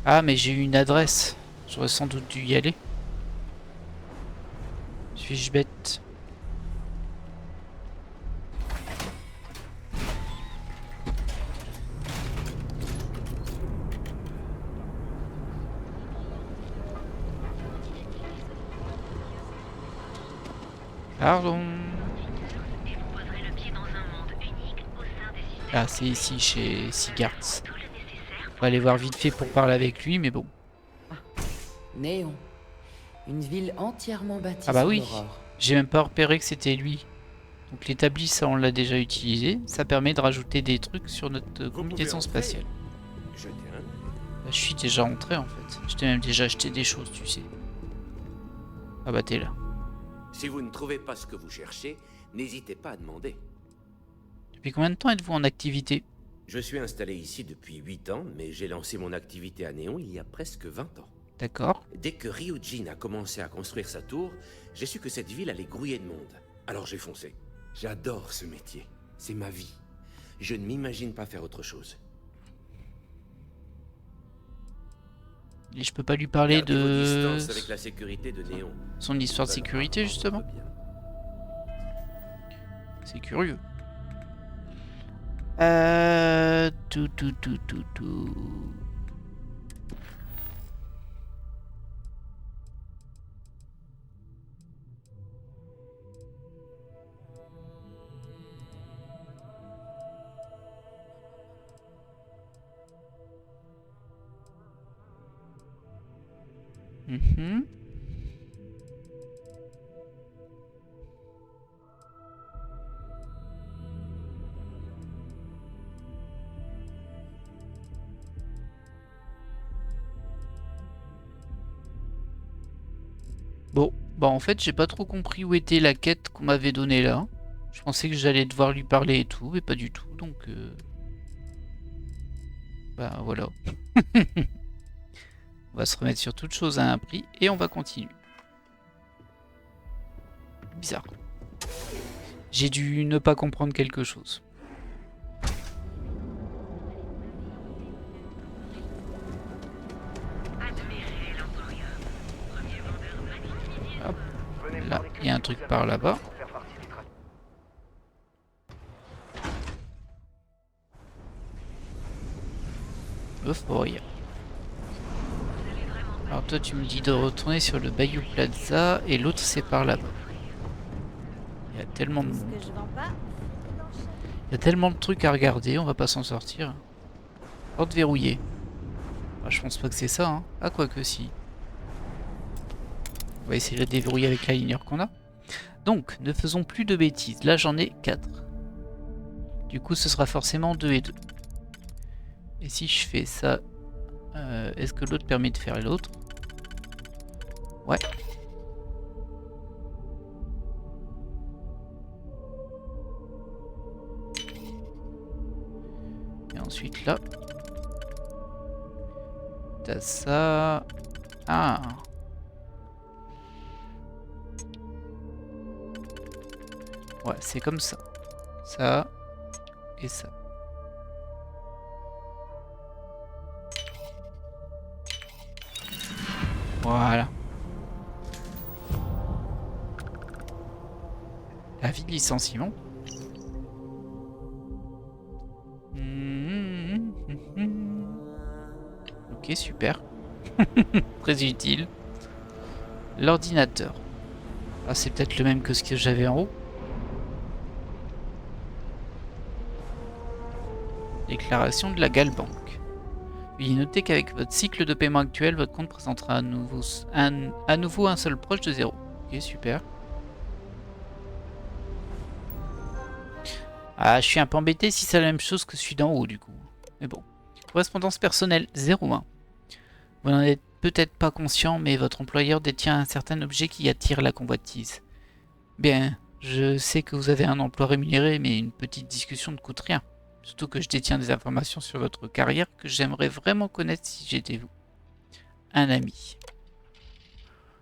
Ah, mais j'ai eu une adresse. J'aurais sans doute dû y aller. Suis-je bête? Pardon. Ah, c'est ici, chez Sigart. On va aller voir vite fait pour parler avec lui, mais bon. Néon. Une ville entièrement bâtie Ah bah sur oui, l'aurore. j'ai même pas repéré que c'était lui. Donc l'établi, ça on l'a déjà utilisé. Ça permet de rajouter des trucs sur notre combinaison spatiale. Bah, je suis déjà entré en fait. Je t'ai même déjà acheté des choses, tu sais. Ah bah t'es là. Si vous ne trouvez pas ce que vous cherchez, n'hésitez pas à demander. Depuis combien de temps êtes-vous en activité? Je suis installé ici depuis 8 ans, mais j'ai lancé mon activité à Néon il y a presque 20 ans. D'accord. Dès que Ryujin a commencé à construire sa tour, j'ai su que cette ville allait grouiller de monde. Alors j'ai foncé. J'adore ce métier. C'est ma vie. Je ne m'imagine pas faire autre chose. Et je peux pas lui parler Gardez vos de distances avec la sécurité de Néon. son histoire de sécurité, justement. C'est curieux. Tout. Mhm. Bon, bah en fait j'ai pas trop compris où était la quête qu'on m'avait donnée là. Je pensais que j'allais devoir lui parler et tout, mais pas du tout, donc bah voilà. On va se remettre sur toute chose à un prix et on va continuer. Bizarre. J'ai dû ne pas comprendre quelque chose. Hop. Là, il y a un truc par là-bas. Euphoria. Alors toi tu me dis de retourner sur le Bayou Plaza et l'autre c'est par là-bas. Il y a tellement de monde. Il y a tellement de trucs à regarder, on va pas s'en sortir. Porte verrouillée. Ah, je pense pas que c'est ça, hein. Ah, quoi que si. On va essayer de la déverrouiller avec la ligneur qu'on a. Donc, ne faisons plus de bêtises. Là, j'en ai 4. Du coup, ce sera forcément 2 et 2. Et si je fais ça, est-ce que l'autre permet de faire l'autre? Ouais. Et ensuite là. T'as ça. Ah. Ouais, c'est comme ça. Ça. Et ça. Voilà. Avis de licenciement. Ok, super. Très utile. L'ordinateur. Ah, c'est peut-être le même que ce que j'avais en haut. Déclaration de la Galbank. Veuillez noter qu'avec votre cycle de paiement actuel, votre compte présentera à nouveau un seul proche de 0. Ok, super. Ah, je suis un peu embêté si c'est la même chose que celui d'en haut, du coup. Mais bon. Correspondance personnelle 01. Vous n'en êtes peut-être pas conscient, mais votre employeur détient un certain objet qui attire la convoitise. Bien, je sais que vous avez un emploi rémunéré, mais une petite discussion ne coûte rien. Surtout que je détiens des informations sur votre carrière que j'aimerais vraiment connaître si j'étais vous. Un ami.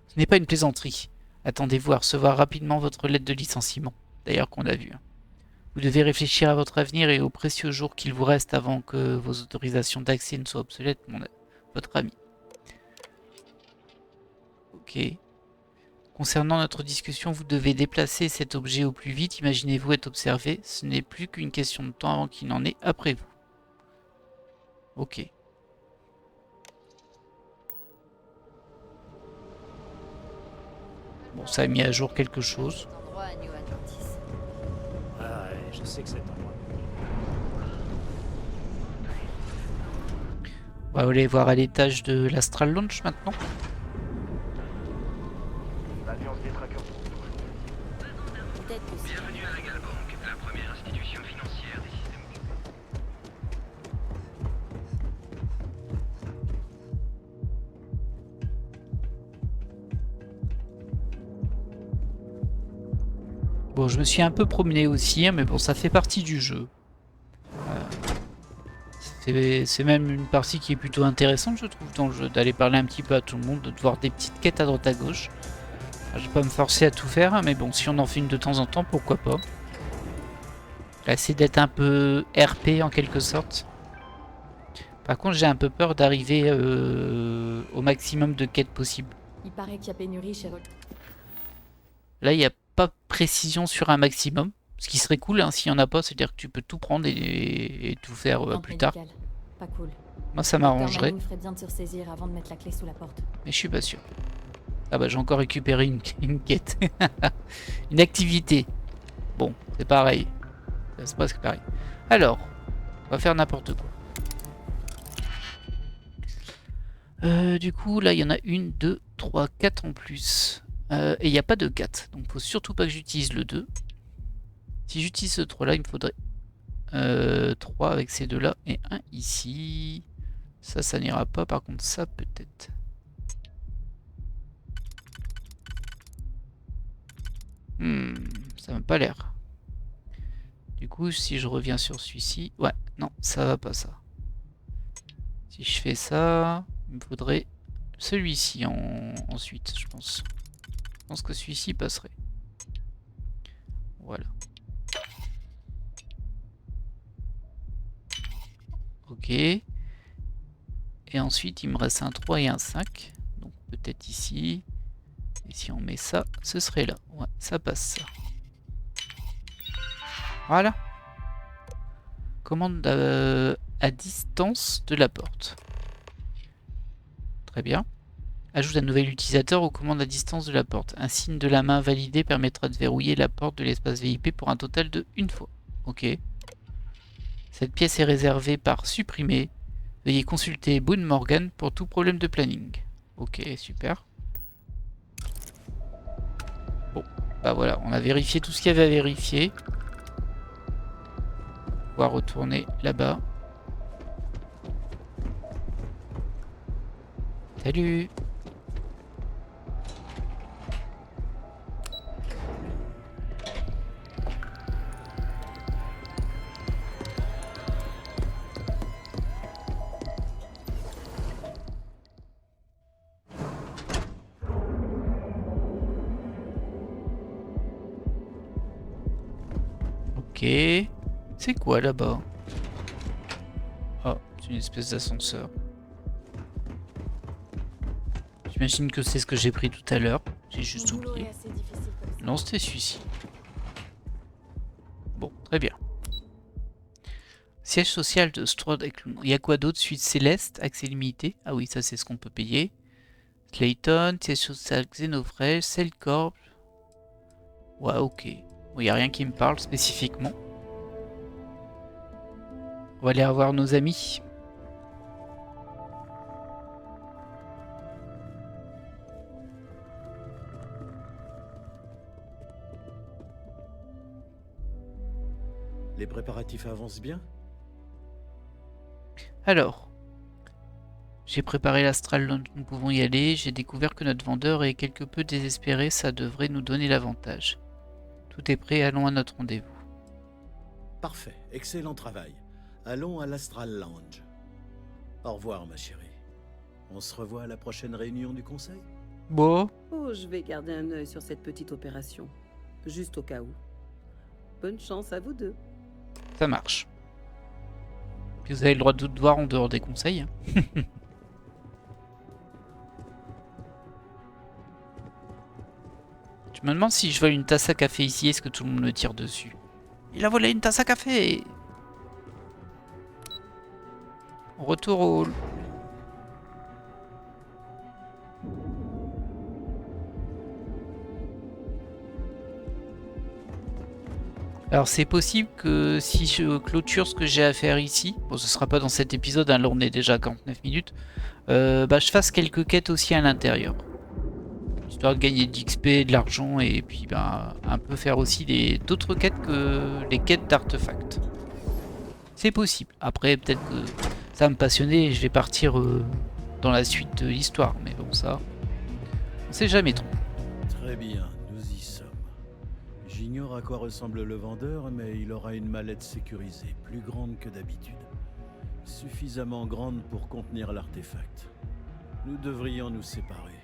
Ce n'est pas une plaisanterie. Attendez-vous à recevoir rapidement votre lettre de licenciement. D'ailleurs qu'on a vu. Vous devez réfléchir à votre avenir et aux précieux jours qu'il vous reste avant que vos autorisations d'accès ne soient obsolètes, votre ami. Ok. Concernant notre discussion, vous devez déplacer cet objet au plus vite. Imaginez-vous être observé. Ce n'est plus qu'une question de temps avant qu'il n'en ait après vous. Ok. Bon, ça a mis à jour quelque chose. Ah ouais, je sais que cet endroit. On va aller voir à l'étage de l'Astral Launch maintenant. Bienvenue à la Galbank, la première institution financière des systèmes. Bon, je me suis un peu promené aussi, hein, mais bon, ça fait partie du jeu. Ça C'est même une partie qui est plutôt intéressante, je trouve, dans le jeu, d'aller parler un petit peu à tout le monde, de voir des petites quêtes à droite à gauche. Je vais pas me forcer à tout faire, hein, mais bon, si on en fait une de temps en temps, pourquoi pas. Essayer d'être un peu RP en quelque sorte. Par contre, j'ai un peu peur d'arriver au maximum de quêtes possibles. Il paraît qu'il y a pénurie chez Rock. Là, il n'y a pas de précision sur un maximum. Ce qui serait cool, hein, s'il n'y en a pas, c'est-à-dire que tu peux tout prendre et tout faire plus tard. Pas cool. Moi, ça m'arrangerait. Il ferait bien de se ressaisir avant de mettre la clé sous la porte. Mais je suis pas sûr. Ah bah, j'ai encore récupéré une quête. Une activité. Bon, c'est pareil. C'est presque pareil. Alors, on va faire n'importe quoi. Du coup, là, il y en a 1, 2, 3, 4 en plus. Et il n'y a pas de 4. Donc, faut surtout pas que j'utilise le 2. Si j'utilise ce 3 là, il me faudrait 3 avec ces deux là et 1 ici. Ça n'ira pas. Par contre, ça peut-être. Ça m'a pas l'air. Du coup, si je reviens sur celui-ci... Ouais, non, ça va pas ça. Si je fais ça, il me faudrait celui-ci ensuite, je pense. Je pense que celui-ci passerait. Voilà. Ok. Et ensuite, il me reste un 3 et un 5. Donc peut-être ici. Et si on met ça, ce serait là. Ouais, ça passe ça. Voilà. Commande à distance de la porte. Très bien. Ajoute un nouvel utilisateur aux commandes à distance de la porte. Un signe de la main validé permettra de verrouiller la porte de l'espace VIP pour un total de 1 fois. Ok. Cette pièce est réservée par supprimer. Veuillez consulter Boone Morgan pour tout problème de planning. Ok, super. Bon, bah voilà, on a vérifié tout ce qu'il y avait à vérifier. On va retourner là-bas. Salut! Ok. C'est quoi là-bas? Ah, c'est une espèce d'ascenseur. J'imagine que c'est ce que j'ai pris tout à l'heure. J'ai juste oublié. Non, c'était celui-ci. Bon, très bien. Siège social de Strode Eklund. Il y a quoi d'autre? Suite Céleste, accès limité. Ah oui, ça c'est ce qu'on peut payer. Slayton, siège social Xenofresh, Cellcorp. Ouais, ok. Bon, il n'y a rien qui me parle spécifiquement. On va aller revoir nos amis. Les préparatifs avancent bien? Alors, j'ai préparé l'astral dont nous pouvons y aller. J'ai découvert que notre vendeur est quelque peu désespéré. Ça devrait nous donner l'avantage. Tout est prêt, allons à notre rendez-vous. Parfait, excellent travail. Allons à l'Astral Lounge. Au revoir, ma chérie. On se revoit à la prochaine réunion du conseil? Bon. Oh, je vais garder un œil sur cette petite opération. Juste au cas où. Bonne chance à vous deux. Ça marche. Puis vous avez le droit de tout voir en dehors des conseils. Je me demande si je vole une tasse à café ici, est-ce que tout le monde me tire dessus? Il a volé une tasse à café! Retour au hall. Alors c'est possible que si je clôture ce que j'ai à faire ici, bon ce sera pas dans cet épisode, hein, là on est déjà à 49 minutes, bah, je fasse quelques quêtes aussi à l'intérieur. Histoire de gagner de l'XP, de l'argent et puis bah, un peu faire aussi d'autres quêtes que les quêtes d'artefacts. C'est possible. Après peut-être que ça va me passionner et je vais partir dans la suite de l'histoire. Mais bon ça, on sait jamais trop. Très bien, nous y sommes. J'ignore à quoi ressemble le vendeur, mais il aura une mallette sécurisée, plus grande que d'habitude. suffisamment grande pour contenir l'artefact. Nous devrions nous séparer.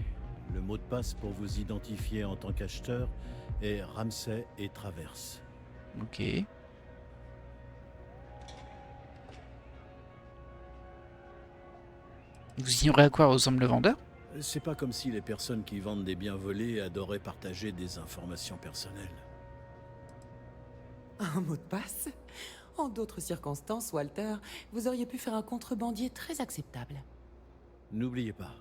Le mot de passe pour vous identifier en tant qu'acheteur est Ramsey et Traverse. Ok. Vous ignorez à quoi ressemble le vendeur? C'est pas comme si les personnes qui vendent des biens volés adoraient partager des informations personnelles. Un mot de passe? En d'autres circonstances, Walter, vous auriez pu faire un contrebandier très acceptable. N'oubliez pas,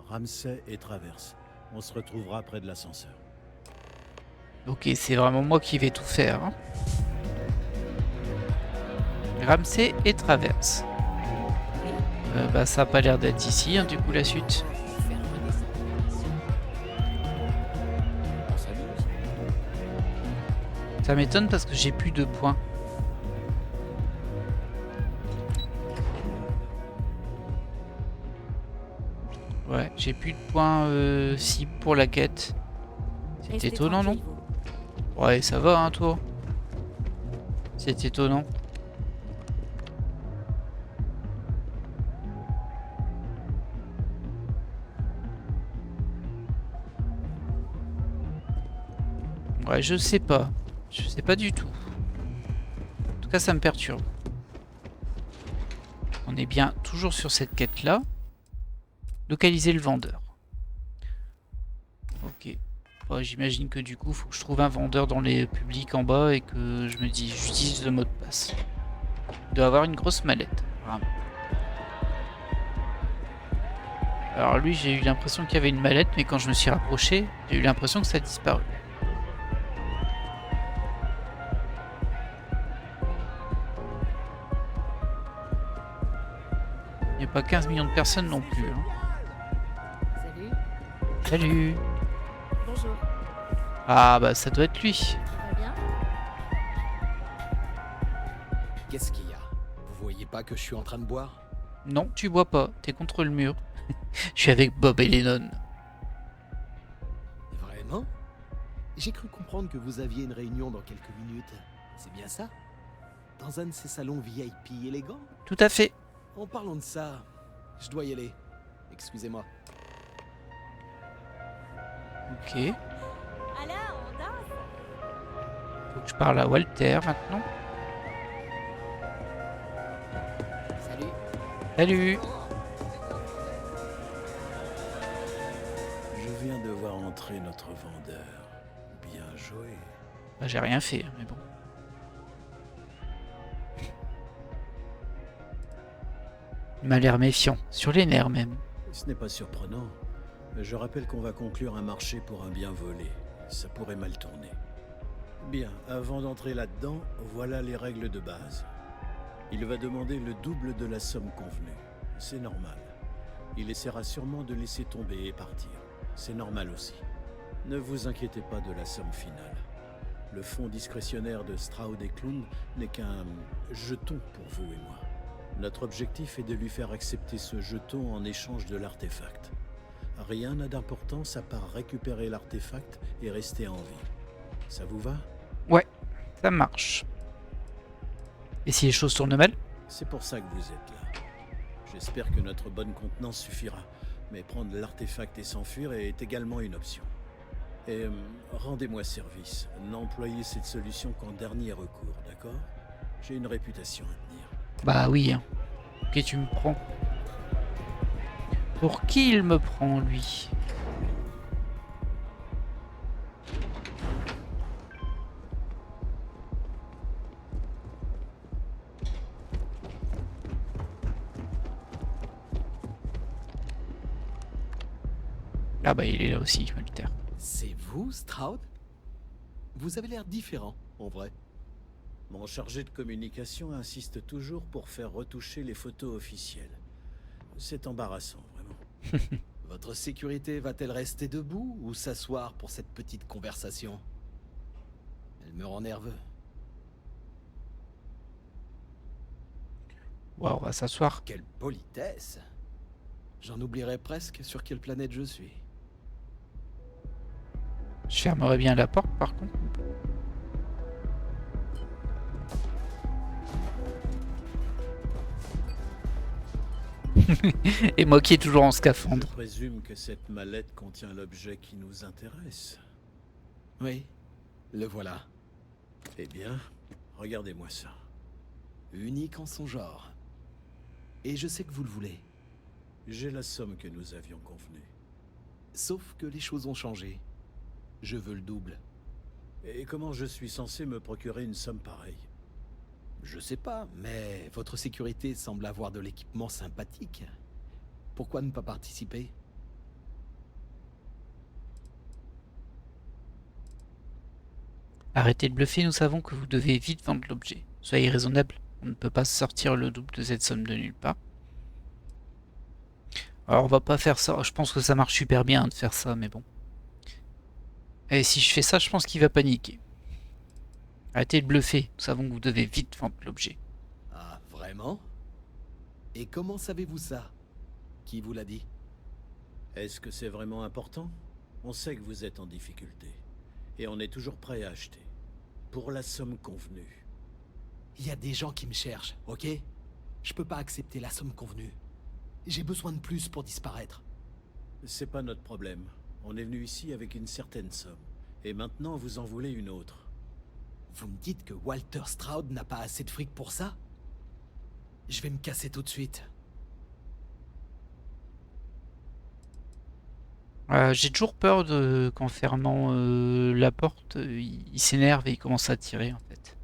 Ramsey et Traverse. On se retrouvera près de l'ascenseur. Ok, c'est vraiment moi qui vais tout faire. Hein. Ramsey et Traverse. Bah ça a pas l'air d'être ici, hein, du coup la suite. Ça m'étonne parce que j'ai plus de points. Ouais, j'ai plus de points cible pour la quête. C'est étonnant, non? Ouais, ça va, hein, toi? C'est étonnant. Ouais, je sais pas. Je sais pas du tout. En tout cas, ça me perturbe. On est bien toujours sur cette quête-là. Localiser le vendeur. Ok. Bon, j'imagine que du coup, il faut que je trouve un vendeur dans les publics en bas et que je me dis, j'utilise le mot de passe. Il doit avoir une grosse mallette. Vraiment. Alors lui, j'ai eu l'impression qu'il y avait une mallette, mais quand je me suis rapproché, j'ai eu l'impression que ça a disparu. Il n'y a pas 15 millions de personnes non plus. Hein. Salut. Salut. Bonjour. Ah bah ça doit être lui. Ça va bien? Qu'est-ce qu'il y a? Vous voyez pas que je suis en train de boire? Non, tu bois pas, t'es contre le mur. Je suis avec Bob et Lennon. Vraiment? J'ai cru comprendre que vous aviez une réunion dans quelques minutes. C'est bien ça? Dans un de ces salons VIP élégants? Tout à fait. En parlant de ça, je dois y aller. Excusez-moi. Ok. Alors, on danse? Faut que je parle à Walter maintenant. Salut. Salut. Je viens de voir entrer notre vendeur. Bien joué. Bah, j'ai rien fait, mais bon. Il m'a l'air méfiant, sur les nerfs même. Ce n'est pas surprenant. Je rappelle qu'on va conclure un marché pour un bien volé. Ça pourrait mal tourner. Bien, avant d'entrer là-dedans, voilà les règles de base. Il va demander le double de la somme convenue. C'est normal. Il essaiera sûrement de laisser tomber et partir. C'est normal aussi. Ne vous inquiétez pas de la somme finale. Le fonds discrétionnaire de Stroud et Klund n'est qu'un jeton pour vous et moi. Notre objectif est de lui faire accepter ce jeton en échange de l'artefact. Rien n'a d'importance à part récupérer l'artefact et rester en vie. Ça vous va? Ouais, ça marche. Et si les choses tournent mal? C'est pour ça que vous êtes là. J'espère que notre bonne contenance suffira, mais prendre l'artefact et s'enfuir est également une option. Et rendez-moi service. N'employez cette solution qu'en dernier recours, d'accord? J'ai une réputation à tenir. Bah oui. Hein. Ok, tu me prends. Pour qui il me prend, lui? Ah bah il est là aussi, Walter. C'est vous, Stroud? Vous avez l'air différent, en vrai. Mon chargé de communication insiste toujours pour faire retoucher les photos officielles. C'est embarrassant, vraiment. Votre sécurité va-t-elle rester debout ou s'asseoir pour cette petite conversation? Elle me rend nerveux. Waouh, on va s'asseoir. Quelle politesse! J'en oublierais presque sur quelle planète je suis. Je fermerai bien la porte, par contre. Et moi qui est toujours en Je scaphandre. présume que cette mallette contient l'objet qui nous intéresse. Oui, le voilà. Eh bien, regardez-moi ça. Unique en son genre. Et je sais que vous le voulez. J'ai la somme que nous avions convenue. Sauf que les choses ont changé. Je veux le double. Et comment je suis censé me procurer une somme pareille? Je sais pas, mais votre sécurité semble avoir de l'équipement sympathique. Pourquoi ne pas participer? Arrêtez de bluffer, nous savons que vous devez vite vendre l'objet. Soyez raisonnable, on ne peut pas sortir le double de cette somme de nulle part. Alors on va pas faire ça, je pense que ça marche super bien de faire ça, mais bon. Et si je fais ça, je pense qu'il va paniquer. Arrêtez de bluffer, nous savons que vous devez vite vendre l'objet. Ah, vraiment? Et comment savez-vous ça? Qui vous l'a dit? Est-ce que c'est vraiment important? On sait que vous êtes en difficulté. Et on est toujours prêt à acheter. Pour la somme convenue. Il y a des gens qui me cherchent, ok? Je peux pas accepter la somme convenue. J'ai besoin de plus pour disparaître. C'est pas notre problème. On est venu ici avec une certaine somme. Et maintenant, vous en voulez une autre. Vous me dites que Walter Stroud n'a pas assez de fric pour ça? Je vais me casser tout de suite. J'ai toujours peur qu'en fermant la porte, il s'énerve et il commence à tirer en fait.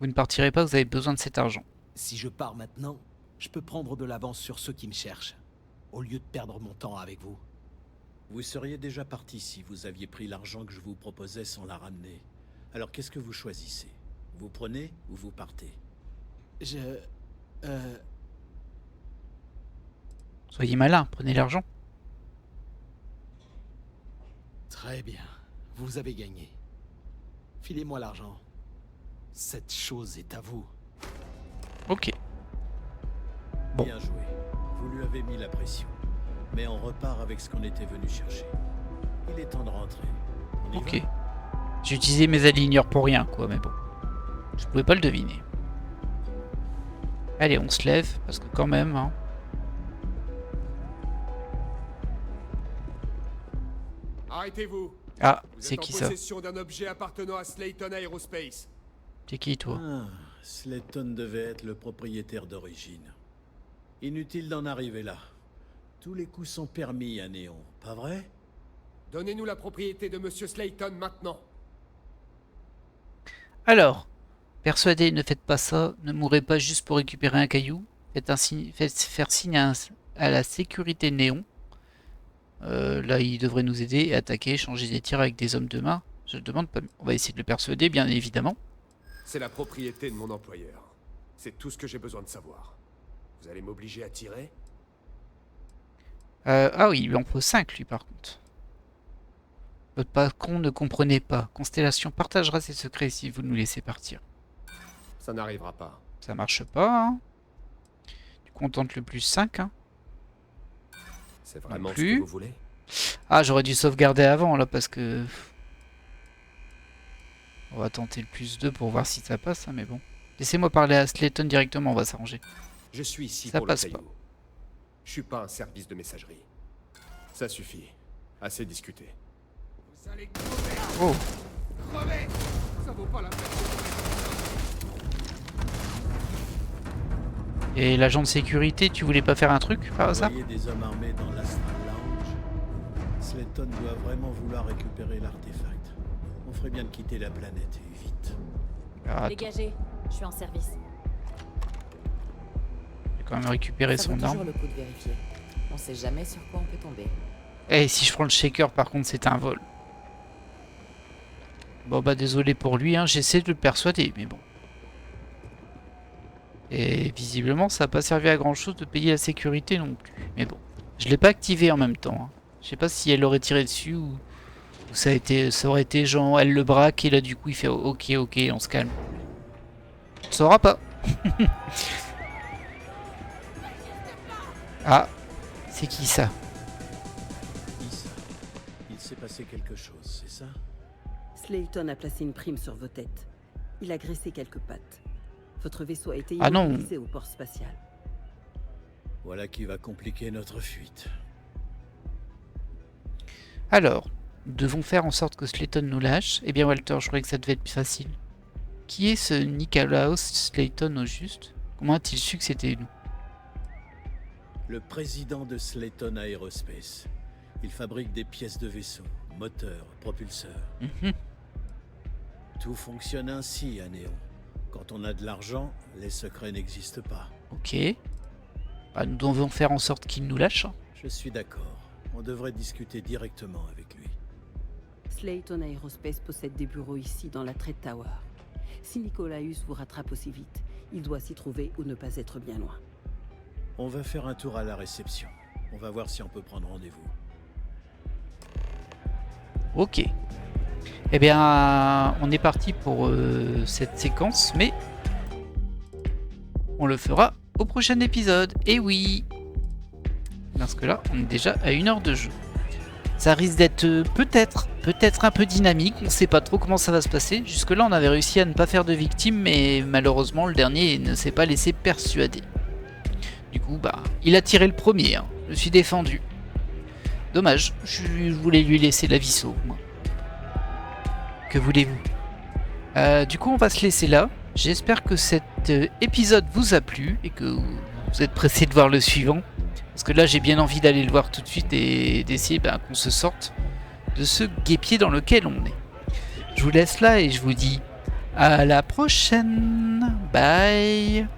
Vous ne partirez pas, vous avez besoin de cet argent. Si je pars maintenant, je peux prendre de l'avance sur ceux qui me cherchent, au lieu de perdre mon temps avec vous. Vous seriez déjà parti si vous aviez pris l'argent que je vous proposais sans la ramener. Alors qu'est-ce que vous choisissez? Vous prenez ou vous partez? Soyez malin, prenez l'argent. Très bien, vous avez gagné. Filez-moi l'argent. Cette chose est à vous. Ok. Bon. Bien joué. Vous lui avez mis la pression. Mais on repart avec ce qu'on était venu chercher. Il est temps de rentrer. On y Ok. va? J'ai utilisé mes aligneurs pour rien, quoi, mais bon. Je pouvais pas le deviner. Allez, on se lève, parce que quand même... Hein. Arrêtez-vous. Ah, Vous c'est êtes qui en ça? possession d'un objet appartenant à Slayton Aerospace. C'est qui, toi? Ah, Slayton devait être le propriétaire d'origine. Inutile d'en arriver là. Tous les coups sont permis à Néon, pas vrai? Donnez-nous la propriété de Monsieur Slayton maintenant. Alors, persuadez, ne faites pas ça, ne mourrez pas juste pour récupérer un caillou. Faites faire signe à la sécurité Néon. Là, il devrait nous aider et attaquer, changer des tirs avec des hommes de main. Je demande pas. On va essayer de le persuader, bien évidemment. C'est la propriété de mon employeur. C'est tout ce que j'ai besoin de savoir. Vous allez m'obliger à tirer? Ah oui, il en faut 5, lui, par contre. Votre patron ne comprenait pas. Constellation partagera ses secrets si vous nous laissez partir. Ça n'arrivera pas. Ça marche pas, hein. Du coup, on tente le plus 5, hein. C'est vraiment ce plus. que vous voulez? Ah, j'aurais dû sauvegarder avant, là, parce que... On va tenter le plus 2 pour voir si ça passe, hein, mais bon. Laissez-moi parler à Slayton directement, on va s'arranger. Je suis ici Ça pour passe le pas. caillou. Je suis pas un service de messagerie. Ça suffit. Assez discuté. Vous allez crever. Oh. Crever. Ça vaut pas la peine. Et l'agent de sécurité, tu voulais pas faire un truc par hasard? Vous voyez des hommes armés dans l'Astral Lounge. Slayton doit vraiment vouloir récupérer l'artefact. On ferait bien de quitter la planète et vite. Ah, Dégagez, je suis en service. j'ai quand même récupéré Ça vaut son toujours arme. le coup de vérifier. On sait jamais sur quoi on peut tomber. Eh, si je prends le shaker, par contre, c'est un vol. Bon, bah, désolé pour lui, hein, j'essaie de le persuader, mais bon. Et visiblement, ça n'a pas servi à grand chose de payer la sécurité non plus. Mais bon, je l'ai pas activé en même temps. Hein. Je sais pas si elle aurait tiré dessus ou ça aurait été genre, elle le braque et là, du coup, il fait ok, on se calme. On ne saura pas. Ah, c'est qui ça? Issa, il s'est passé quelque chose, c'est ça? Slayton a placé une prime sur vos têtes. Il a graissé quelques pattes. Votre vaisseau a été Ah non. immobilisé au port spatial. Voilà qui va compliquer notre fuite. Alors, nous devons faire en sorte que Slayton nous lâche. Eh bien Walter, je croyais que ça devait être plus facile. Qui est ce Nikolaos Slayton au juste? Comment a-t-il su que c'était nous? Le président de Slayton Aerospace. Il fabrique des pièces de vaisseau, moteurs, propulseurs. Tout fonctionne ainsi à Néon. Quand on a de l'argent, les secrets n'existent pas. Ok. Bah, nous devons faire en sorte qu'il nous lâche. Je suis d'accord. On devrait discuter directement avec lui. Slayton Aerospace possède des bureaux ici, dans la Trade Tower. Si Nicolaus vous rattrape aussi vite, il doit s'y trouver ou ne pas être bien loin. On va faire un tour à la réception. On va voir si on peut prendre rendez-vous. Ok. Eh bien, on est parti pour cette séquence, mais on le fera au prochain épisode. Et oui, parce que là, on est déjà à 1 heure de jeu. Ça risque d'être peut-être un peu dynamique. On ne sait pas trop comment ça va se passer. Jusque-là, on avait réussi à ne pas faire de victimes, mais malheureusement, le dernier ne s'est pas laissé persuader. Du coup, bah, il a tiré le premier. Hein. Je suis défendu. Dommage, je voulais lui laisser la vie sauve, moi. Que voulez-vous? Du coup, on va se laisser là. J'espère que cet épisode vous a plu et que vous êtes pressés de voir le suivant. Parce que là, j'ai bien envie d'aller le voir tout de suite et d'essayer qu'on se sorte de ce guêpier dans lequel on est. Je vous laisse là et je vous dis à la prochaine. Bye.